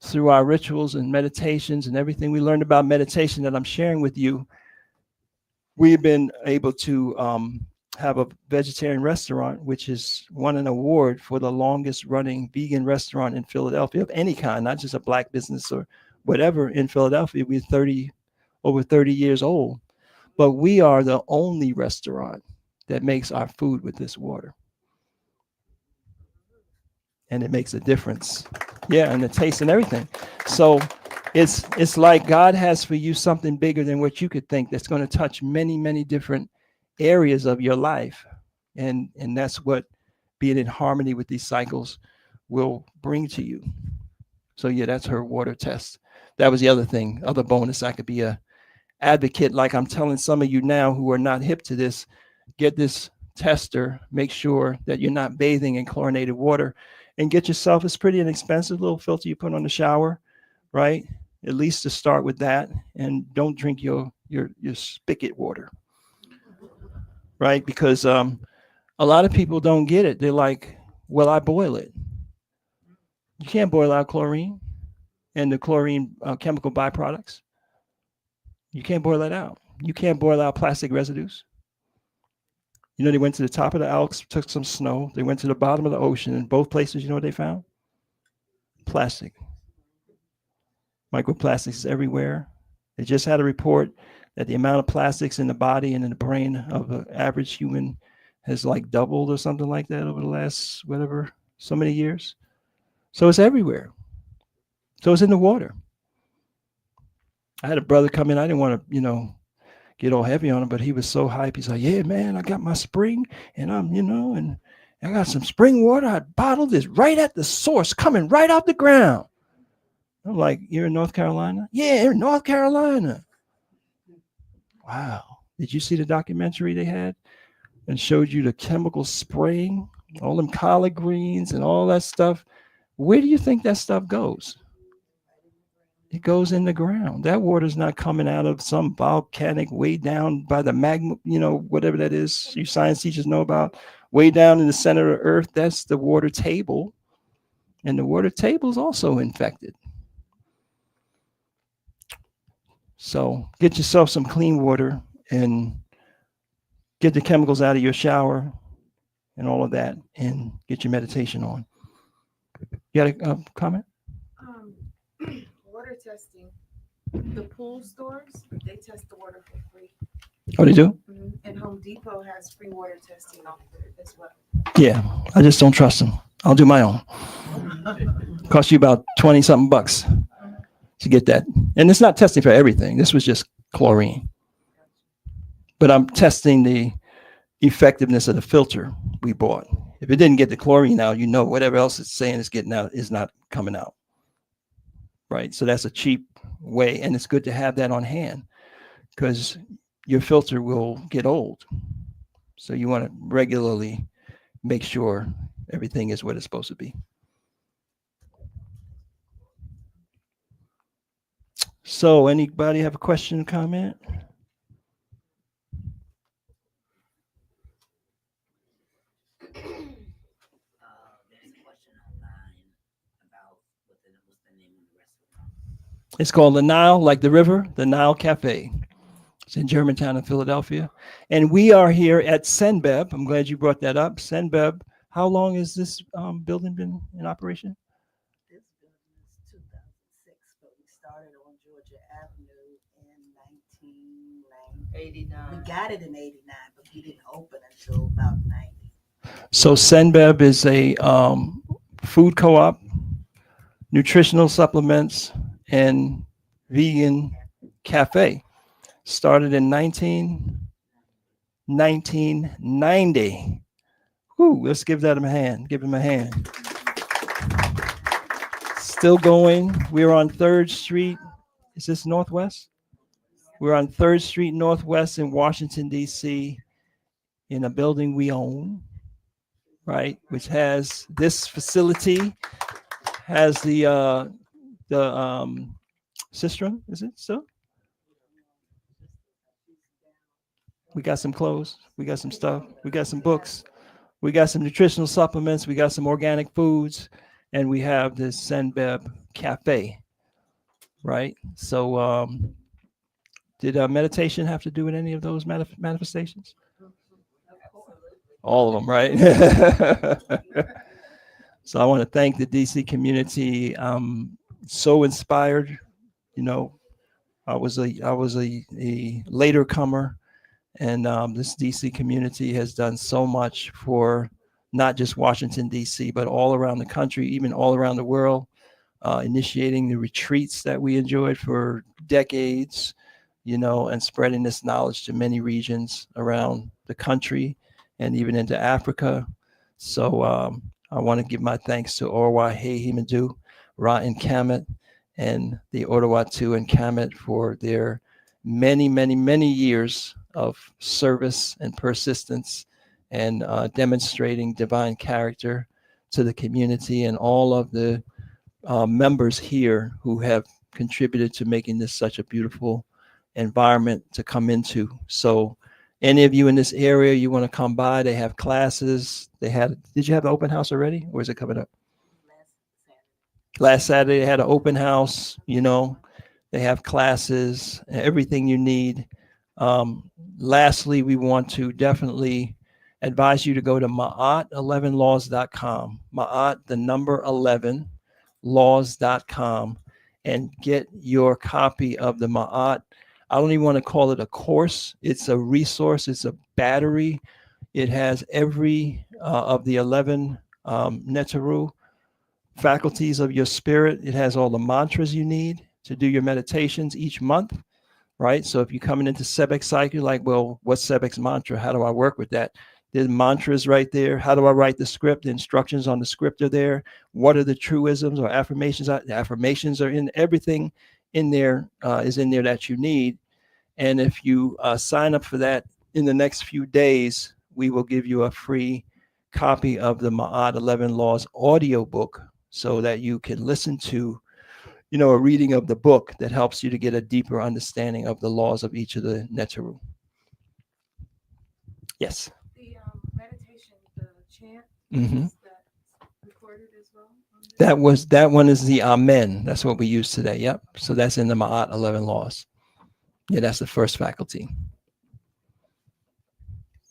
Speaker 3: through our rituals and meditations and everything we learned about meditation that I'm sharing with you, we've been able to have a vegetarian restaurant, which has won an award for the longest running vegan restaurant in Philadelphia of any kind, not just a black business or whatever in Philadelphia. We're over 30 years old, but we are the only restaurant that makes our food with this water. And it makes a difference. Yeah, and the taste and everything. So it's like God has for you something bigger than what you could think that's going to touch many, many different areas of your life. And that's what being in harmony with these cycles will bring to you. So yeah, that's her water test. That was the other bonus. I could be a advocate, like I'm telling some of you now who are not hip to this. Get this tester, make sure that you're not bathing in chlorinated water, and get yourself, it's pretty inexpensive little filter you put on the shower, right? At least to start with that, and don't drink your spigot water, right? Because a lot of people don't get it. They're like, well, I boil it. You can't boil out chlorine and the chlorine chemical byproducts. You can't boil that out. You can't boil out plastic residues. They went to the top of the Alps, took some snow. They went to the bottom of the ocean. In both places, you know what they found? Plastic. Microplastics is everywhere. They just had a report that the amount of plastics in the body and in the brain of an average human has like doubled or something like that over the last, whatever, so many years. So it's everywhere. So it's in the water. I had a brother come in. I didn't want to, get all heavy on him, but he was so hyped. He's like, yeah, man, I got my spring and I'm, and I got some spring water. I bottled this right at the source, coming right out the ground. I'm like, you're in North Carolina? Yeah, you're in North Carolina. Wow. Did you see the documentary they had and showed you the chemical spraying, all them collard greens and all that stuff? Where do you think that stuff goes? It goes in the ground. That water's not coming out of some volcanic way down by the magma, whatever that is you science teachers know about, way down in the center of Earth. That's the water table. And the water table is also infected. So get yourself some clean water and get the chemicals out of your shower and all of that and get your meditation on. You got a comment?
Speaker 2: Water testing. The pool stores, they test the water for free.
Speaker 3: Oh, they do?
Speaker 2: And Home Depot has free water testing on there as well.
Speaker 3: Yeah, I just don't trust them. I'll do my own. Cost you about 20 something bucks to get that. And it's not testing for everything. This was just chlorine. But I'm testing the effectiveness of the filter we bought. If it didn't get the chlorine out, whatever else it's saying is getting out is not coming out. Right? So that's a cheap way. And it's good to have that on hand because your filter will get old. So you want to regularly make sure everything is what it's supposed to be. So anybody have a question, comment?
Speaker 4: There's a question online about what's the name of the restaurant?
Speaker 3: It's called the Nile, like the river, the Nile Cafe. It's in Germantown in Philadelphia. And we are here at Senbeb. I'm glad you brought that up. Senbeb, how long has this building been in operation?
Speaker 5: This building is 2006, but we started on Georgia Avenue in 1989. We got it in 89, but we didn't open until about 90.
Speaker 3: So Senbeb is a food co-op, nutritional supplements, and vegan cafe. Started in 1990. Ooh, let's give that a hand. Give him a hand. Still going. We're on 3rd Street. Is this Northwest? We're on 3rd Street Northwest in Washington, D.C. in a building we own, right? Which has this facility, has the Sistrum, is it still? We got some clothes, we got some stuff, we got some books, we got some nutritional supplements, we got some organic foods, and we have this Senbeb Cafe, right? So did meditation have to do with any of those manifestations? All of them, right? So I want to thank the DC community. I'm so inspired. I was a later comer, and this DC community has done so much for not just Washington, DC, but all around the country, even all around the world, initiating the retreats that we enjoyed for decades, and spreading this knowledge to many regions around the country and even into Africa. So I want to give my thanks to Orwa Himadu, Ra and Kamet, and the Orawatu and Kamet for their many, many, many years of service and persistence and demonstrating divine character to the community and all of the members here who have contributed to making this such a beautiful environment to come into. So any of you in this area, you want to come by, they have classes. Did you have the open house already, or is it coming up? Last Saturday, they had an open house, they have classes, everything you need. Lastly, we want to definitely advise you to go to Ma'at11laws.com, Ma'at, the number 11, laws.com, and get your copy of the Ma'at. I don't even want to call it a course. It's a resource. It's a battery. It has every of the 11 Netaru faculties of your spirit. It has all the mantras you need to do your meditations each month, right? So if you're coming into Sebek cycle, like, well, what's Sebek's mantra? How do I work with that? There's mantras right there. How do I write the script? The instructions on the script are there. What are the truisms or affirmations? The affirmations are in everything in there, is in there that you need. And if you sign up for that in the next few days, we will give you a free copy of the Ma'at 11 Laws audiobook so that you can listen to a reading of the book that helps you to get a deeper understanding of the laws of each of the Neteru. Yes.
Speaker 2: The meditation, the chant,
Speaker 3: Hmm.
Speaker 2: is that recorded as well? On this?
Speaker 3: That one is the Amen. That's what we use today. Yep. So that's in the Ma'at 11 laws. Yeah, that's the first faculty.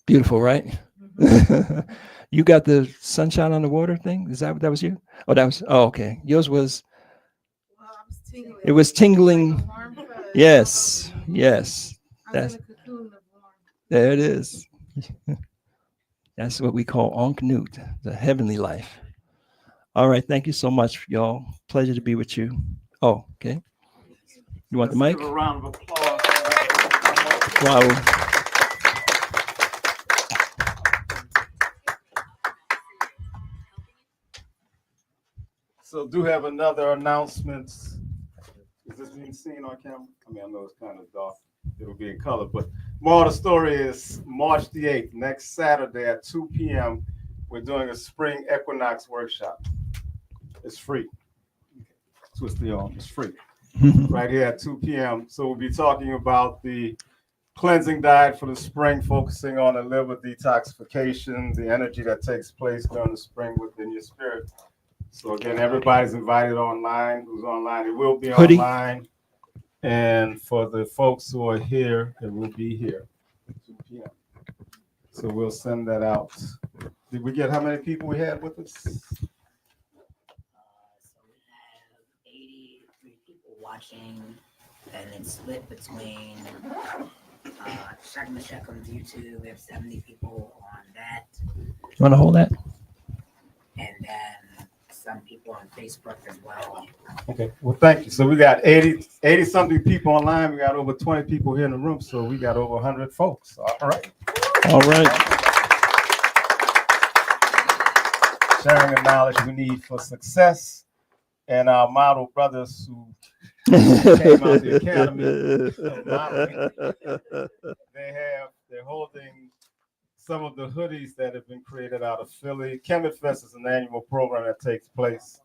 Speaker 3: Beautiful, right? You got the sunshine on the water thing? Is that was you? Oh, okay. Yours was,
Speaker 2: Well, I was tingling.
Speaker 3: it was tingling.
Speaker 2: Like a warm fuzz.
Speaker 3: Yes, yes.
Speaker 2: I was in a cocoon of warm.
Speaker 3: There it is. That's what we call Ankh-Nut, the heavenly life. All right. Thank you so much, y'all. Pleasure to be with you. Oh, okay. You want the mic?
Speaker 1: Give a round of applause.
Speaker 3: Wow.
Speaker 1: So do have another announcement. Is this being seen on camera? I mean, I know it's kind of dark. It'll be in color, but more of the story is March the 8th, next Saturday at 2 p.m. We're doing a spring equinox workshop. It's free. Twist the arm. It's free. Right here at 2 p.m. So we'll be talking about the cleansing diet for the spring, focusing on the liver detoxification, the energy that takes place during the spring within your spirit. So again, everybody's invited online. Who's online? It will be
Speaker 3: Hoodie.
Speaker 1: online. And for the folks who are here, it will be here at 2 p.m. So we'll send that out. Did we get how many people we had with us?
Speaker 4: So we have 83 people watching, and it's split between Shakma Shekham's YouTube. We have 70 people on that,
Speaker 3: You want to hold that?
Speaker 4: and then some people on Facebook as well.
Speaker 1: Okay, well, thank you. So we got 80 something people online. We got over 20 people here in the room. So we got over 100 folks. All right.
Speaker 3: All right.
Speaker 1: Sharing the knowledge we need for success. And our model brothers who came out the Academy of Modeling, they're holding some of the hoodies that have been created out of Philly. Kemet Fest is an annual program that takes place.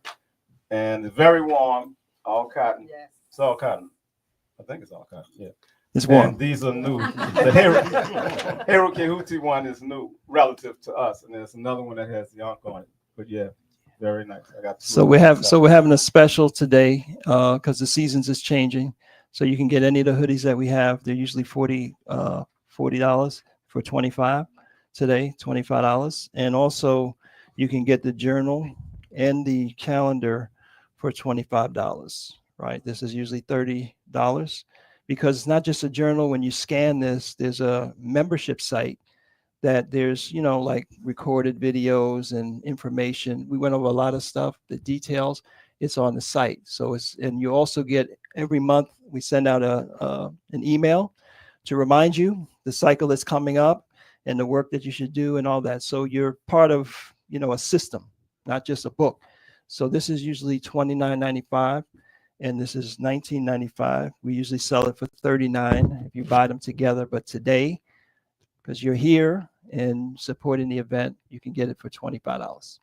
Speaker 1: And it's very warm, all cotton.
Speaker 5: Yes.
Speaker 1: It's all cotton. I think it's all cotton, yeah.
Speaker 3: It's warm.
Speaker 1: And these are new. The Hero Kehuti one is new relative to us. And there's another one that has the Ankh on it. But yeah, very nice. I got
Speaker 3: So we're having a special today because the seasons is changing. So you can get any of the hoodies that we have. They're usually $40 for 25 today, $25. And also you can get the journal and the calendar for $25, right? This is usually $30 because it's not just a journal. When you scan this, there's a membership site that there's, like recorded videos and information. We went over a lot of stuff, the details, it's on the site. So and you also get every month, we send out an email to remind you the cycle that's coming up and the work that you should do and all that. So you're part of, a system, not just a book. So this is usually $29.95 and this is $19.95. We usually sell it for $39 if you buy them together. But today, because you're here and supporting the event, you can get it for $25.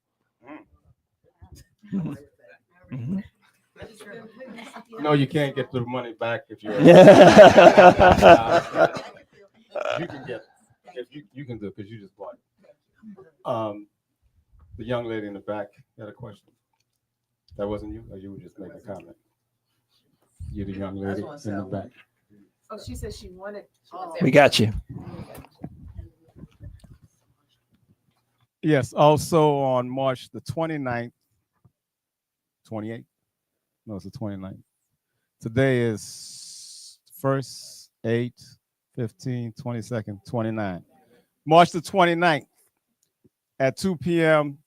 Speaker 3: Mm-hmm. Mm-hmm.
Speaker 1: No, you can't get the money back if you're. You can get it. If you can do it because you just bought it. The young lady in the back had a question. That wasn't you, or you were just making a comment? You're the young lady in the back.
Speaker 2: Oh, she said she wanted.
Speaker 3: We got you.
Speaker 1: Yes, also on March the 29th, 28th. No, it's the 29th. Today is 1st, 8th, 15th, 22nd, 29th. March the 29th at 2 p.m.,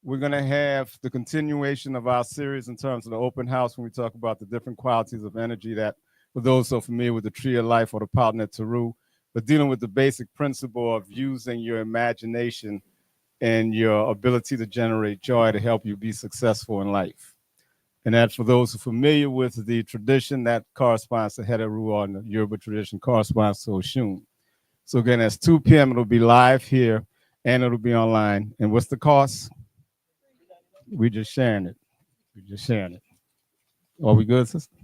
Speaker 1: we're going to have the continuation of our series in terms of the open house when we talk about the different qualities of energy that, for those so familiar with the tree of life or the Palnet Teru, but dealing with the basic principle of using your imagination and your ability to generate joy to help you be successful in life. And that, for those who are familiar with the tradition, that corresponds to Heteru, or in the Yoruba tradition corresponds to Oshun. So again, that's 2 p.m. It'll be live here and it'll be online. And what's the cost? We're just sharing it. Are we good, sister?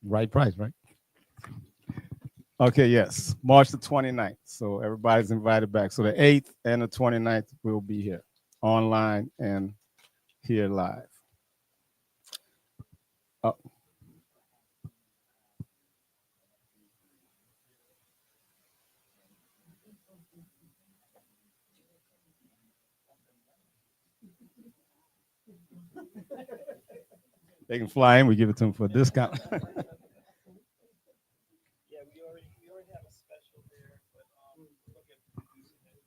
Speaker 1: Right price, right? Okay, yes. March the 29th. So everybody's invited back. So the 8th and the 29th will be here online and here live. Oh. They can fly in. We give it to them for a discount.
Speaker 3: Yeah, we already have a special there, but look at reducing it.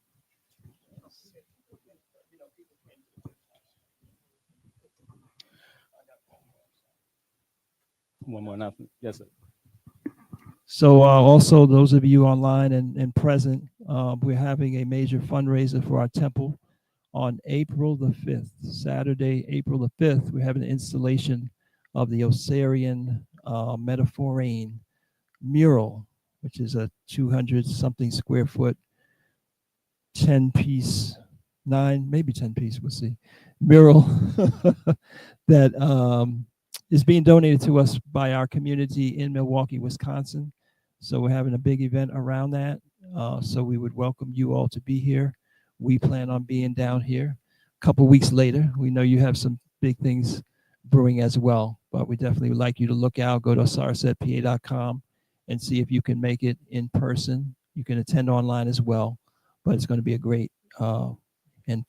Speaker 3: You know, people can't do it.
Speaker 1: One more nothing. Yes, sir.
Speaker 3: So also those of you online and present, we're having a major fundraiser for our temple on April the 5th, Saturday, April the 5th. We're having an installation of the Osirian Metaphorine mural, which is a 200 something square foot, 10 piece, 9, maybe 10 piece, we'll see, mural that is being donated to us by our community in Milwaukee, Wisconsin. So we're having a big event around that. So we would welcome you all to be here. We plan on being down here a couple weeks later. We know you have some big things brewing as well, but we definitely would like you to look out, go to sarsetpa.com and see if you can make it in person. You can attend online as well, but it's going to be a great and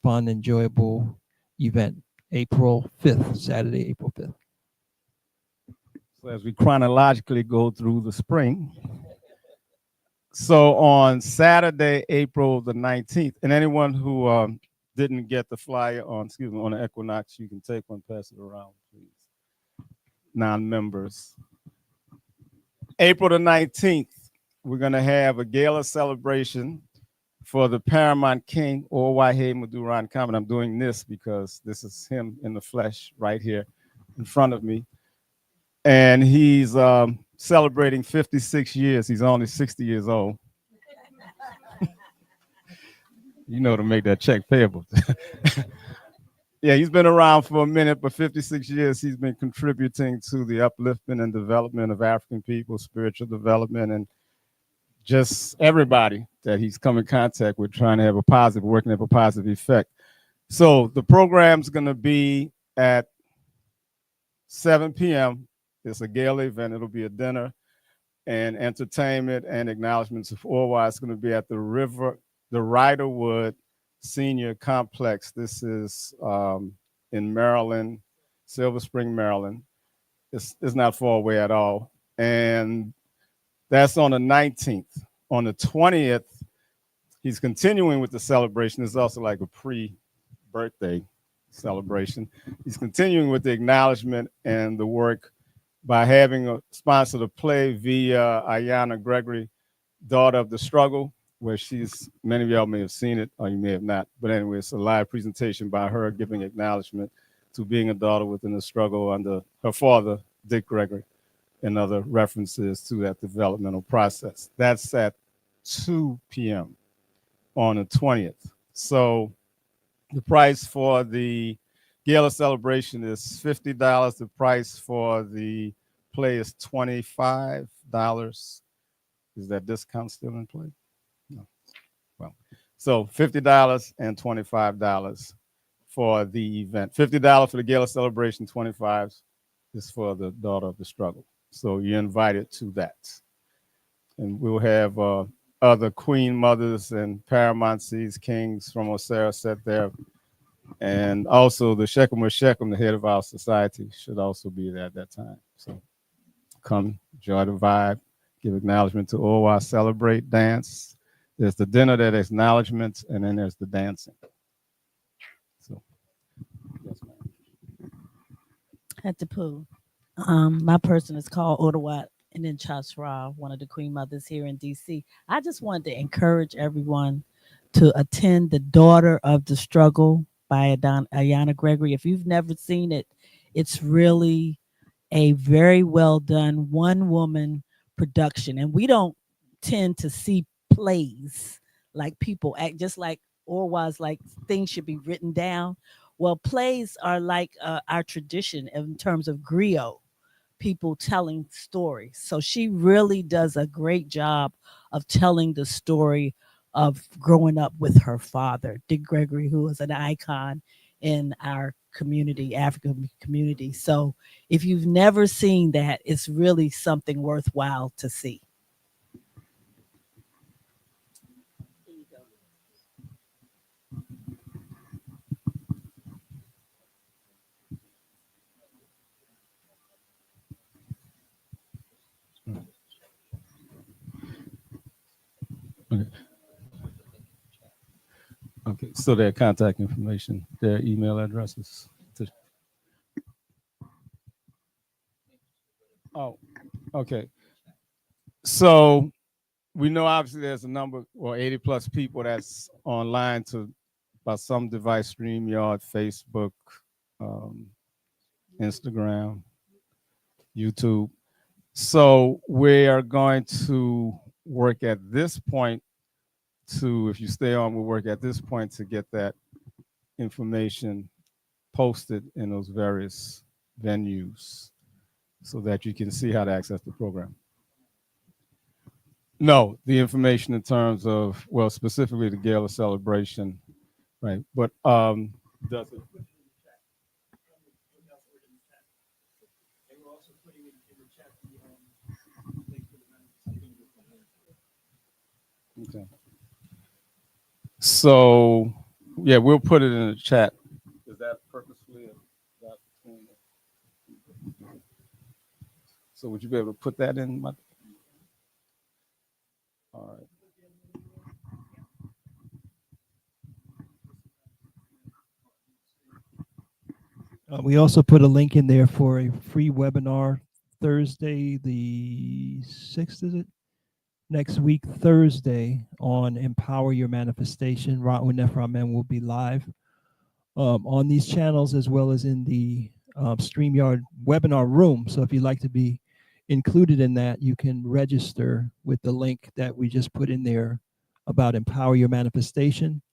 Speaker 3: fun, enjoyable event. April 5th, Saturday, April 5th.
Speaker 1: So as we chronologically go through the spring, so on Saturday, April the 19th, and anyone who didn't get the flyer on, on the Equinox, you can take one, pass it around, please. Non-members. April the 19th, we're going to have a gala celebration for the Paramount King, Orwaihe Maduran Kamen. I'm doing this because this is him in the flesh right here in front of me. And he's celebrating 56 years. He's only 60 years old. You know, to make that check payable. Yeah, he's been around for a minute, but 56 years he's been contributing to the upliftment and development of African people, spiritual development, and just everybody that he's come in contact with, trying to have a positive, working to have a positive effect. So the program's going to be at 7 p.m. It's a gala event. It'll be a dinner and entertainment and acknowledgments of Orwa. It's going to be at the Riderwood Senior Complex. This is in Maryland, Silver Spring, Maryland. It's not far away at all. And that's on the 19th. On the 20th, he's continuing with the celebration. It's also like a pre-birthday celebration. He's continuing with the acknowledgement and the work by having a sponsor the play via Ayanna Gregory, Daughter of the Struggle, where many of y'all may have seen it or you may have not. But anyway, it's a live presentation by her giving acknowledgement to being a daughter within the struggle under her father, Dick Gregory, and other references to that developmental process. That's at 2 p.m. on the 20th. So the price for the gala celebration is $50. The price for the play is $25. Is that discount still in play? No. Well, so $50 and $25 for the event. $50 for the gala celebration, $25 is for the Daughter of the Struggle. So you're invited to that. And we'll have other queen mothers and paramountcies, kings from Osiris set there. And also the Shechem or Shechem, the head of our society, should also be there at that time. So come, enjoy the vibe, give acknowledgement to Orwa, celebrate, dance. There's the dinner, there's acknowledgments, and then there's the dancing. So, yes, ma'am.
Speaker 5: At the pool. My person is called Odawat and then Chasra, one of the queen mothers here in DC. I just wanted to encourage everyone to attend the Daughter of the Struggle by Ayanna Gregory. If you've never seen it, it's really a very well done one woman production. And we don't tend to see plays like people act, just like Orwa's like things should be written down. Well, plays are like our tradition in terms of griot. people telling stories. So she really does a great job of telling the story of growing up with her father, Dick Gregory, who is an icon in our community, African community. So if you've never seen that, it's really something worthwhile to see.
Speaker 1: Okay. Okay. So their contact information, their email addresses. Oh, okay. So we know obviously there's a number or 80 plus people that's online to by some device, StreamYard, Facebook, Instagram, YouTube. So we are going to work at this point to, if you stay on, we'll work at this point to get that information posted in those various venues so that you can see how to access the program. No, the information in terms of, well, specifically the gala celebration, right? But does it? Okay. So, yeah, we'll put it in the chat. Is that purposefully? So would you be able to put that in? All right.
Speaker 3: We also put a link in there for a free webinar Thursday, the 6th, is it? Next week, Thursday, on Empower Your Manifestation. Ra'u Neframen will be live on these channels as well as in the StreamYard webinar room. So if you'd like to be included in that, you can register with the link that we just put in there about Empower Your Manifestation.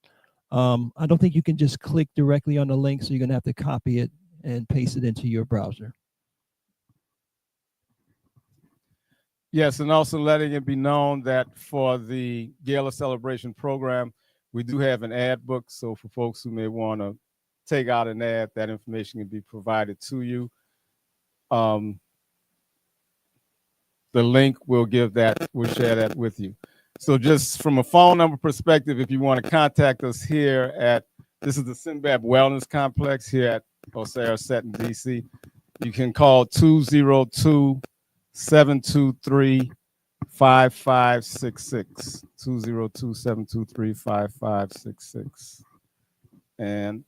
Speaker 3: I don't think you can just click directly on the link, so you're going to have to copy it and paste it into your browser.
Speaker 1: Yes, and also letting it be known that for the Gala Celebration program, we do have an ad book. So for folks who may want to take out an ad, that information can be provided to you. The link will give that, we'll share that with you. So just from a phone number perspective, if you want to contact us here at, this is the Sinbad Wellness Complex here at Osara Set in DC, you can call 202-723-5566, 202-723-5566, and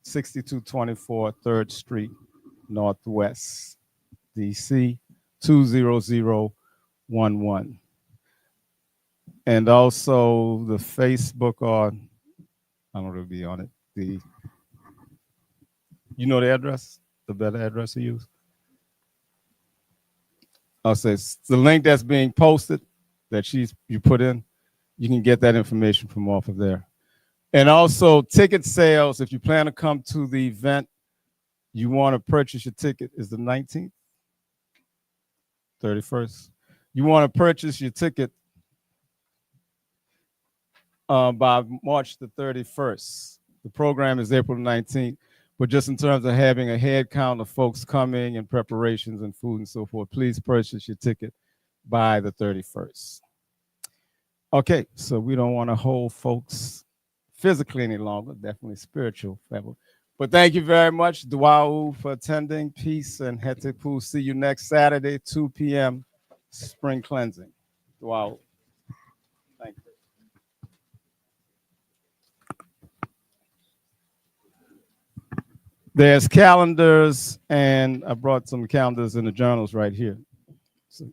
Speaker 1: 6224 3rd Street, Northwest, DC, 20011. And also the Facebook, or I don't know, be on it. You know the address, the better address to use? I'll say the link that's being posted that you put in, you can get that information from off of there. And also ticket sales, if you plan to come to the event, you want to purchase your ticket, is the 19th, 31st. You want to purchase your ticket by March the 31st. The program is April 19th, but just in terms of having a head count of folks coming and preparations and food and so forth, please purchase your ticket by the 31st. Okay, so we don't want to hold folks physically any longer, definitely spiritual. But thank you very much, Duau, for attending. Peace and Hetepu. See you next Saturday, 2 p.m. Spring cleansing. Duau. Thank you. There's calendars, and I brought some calendars in the journals right here. So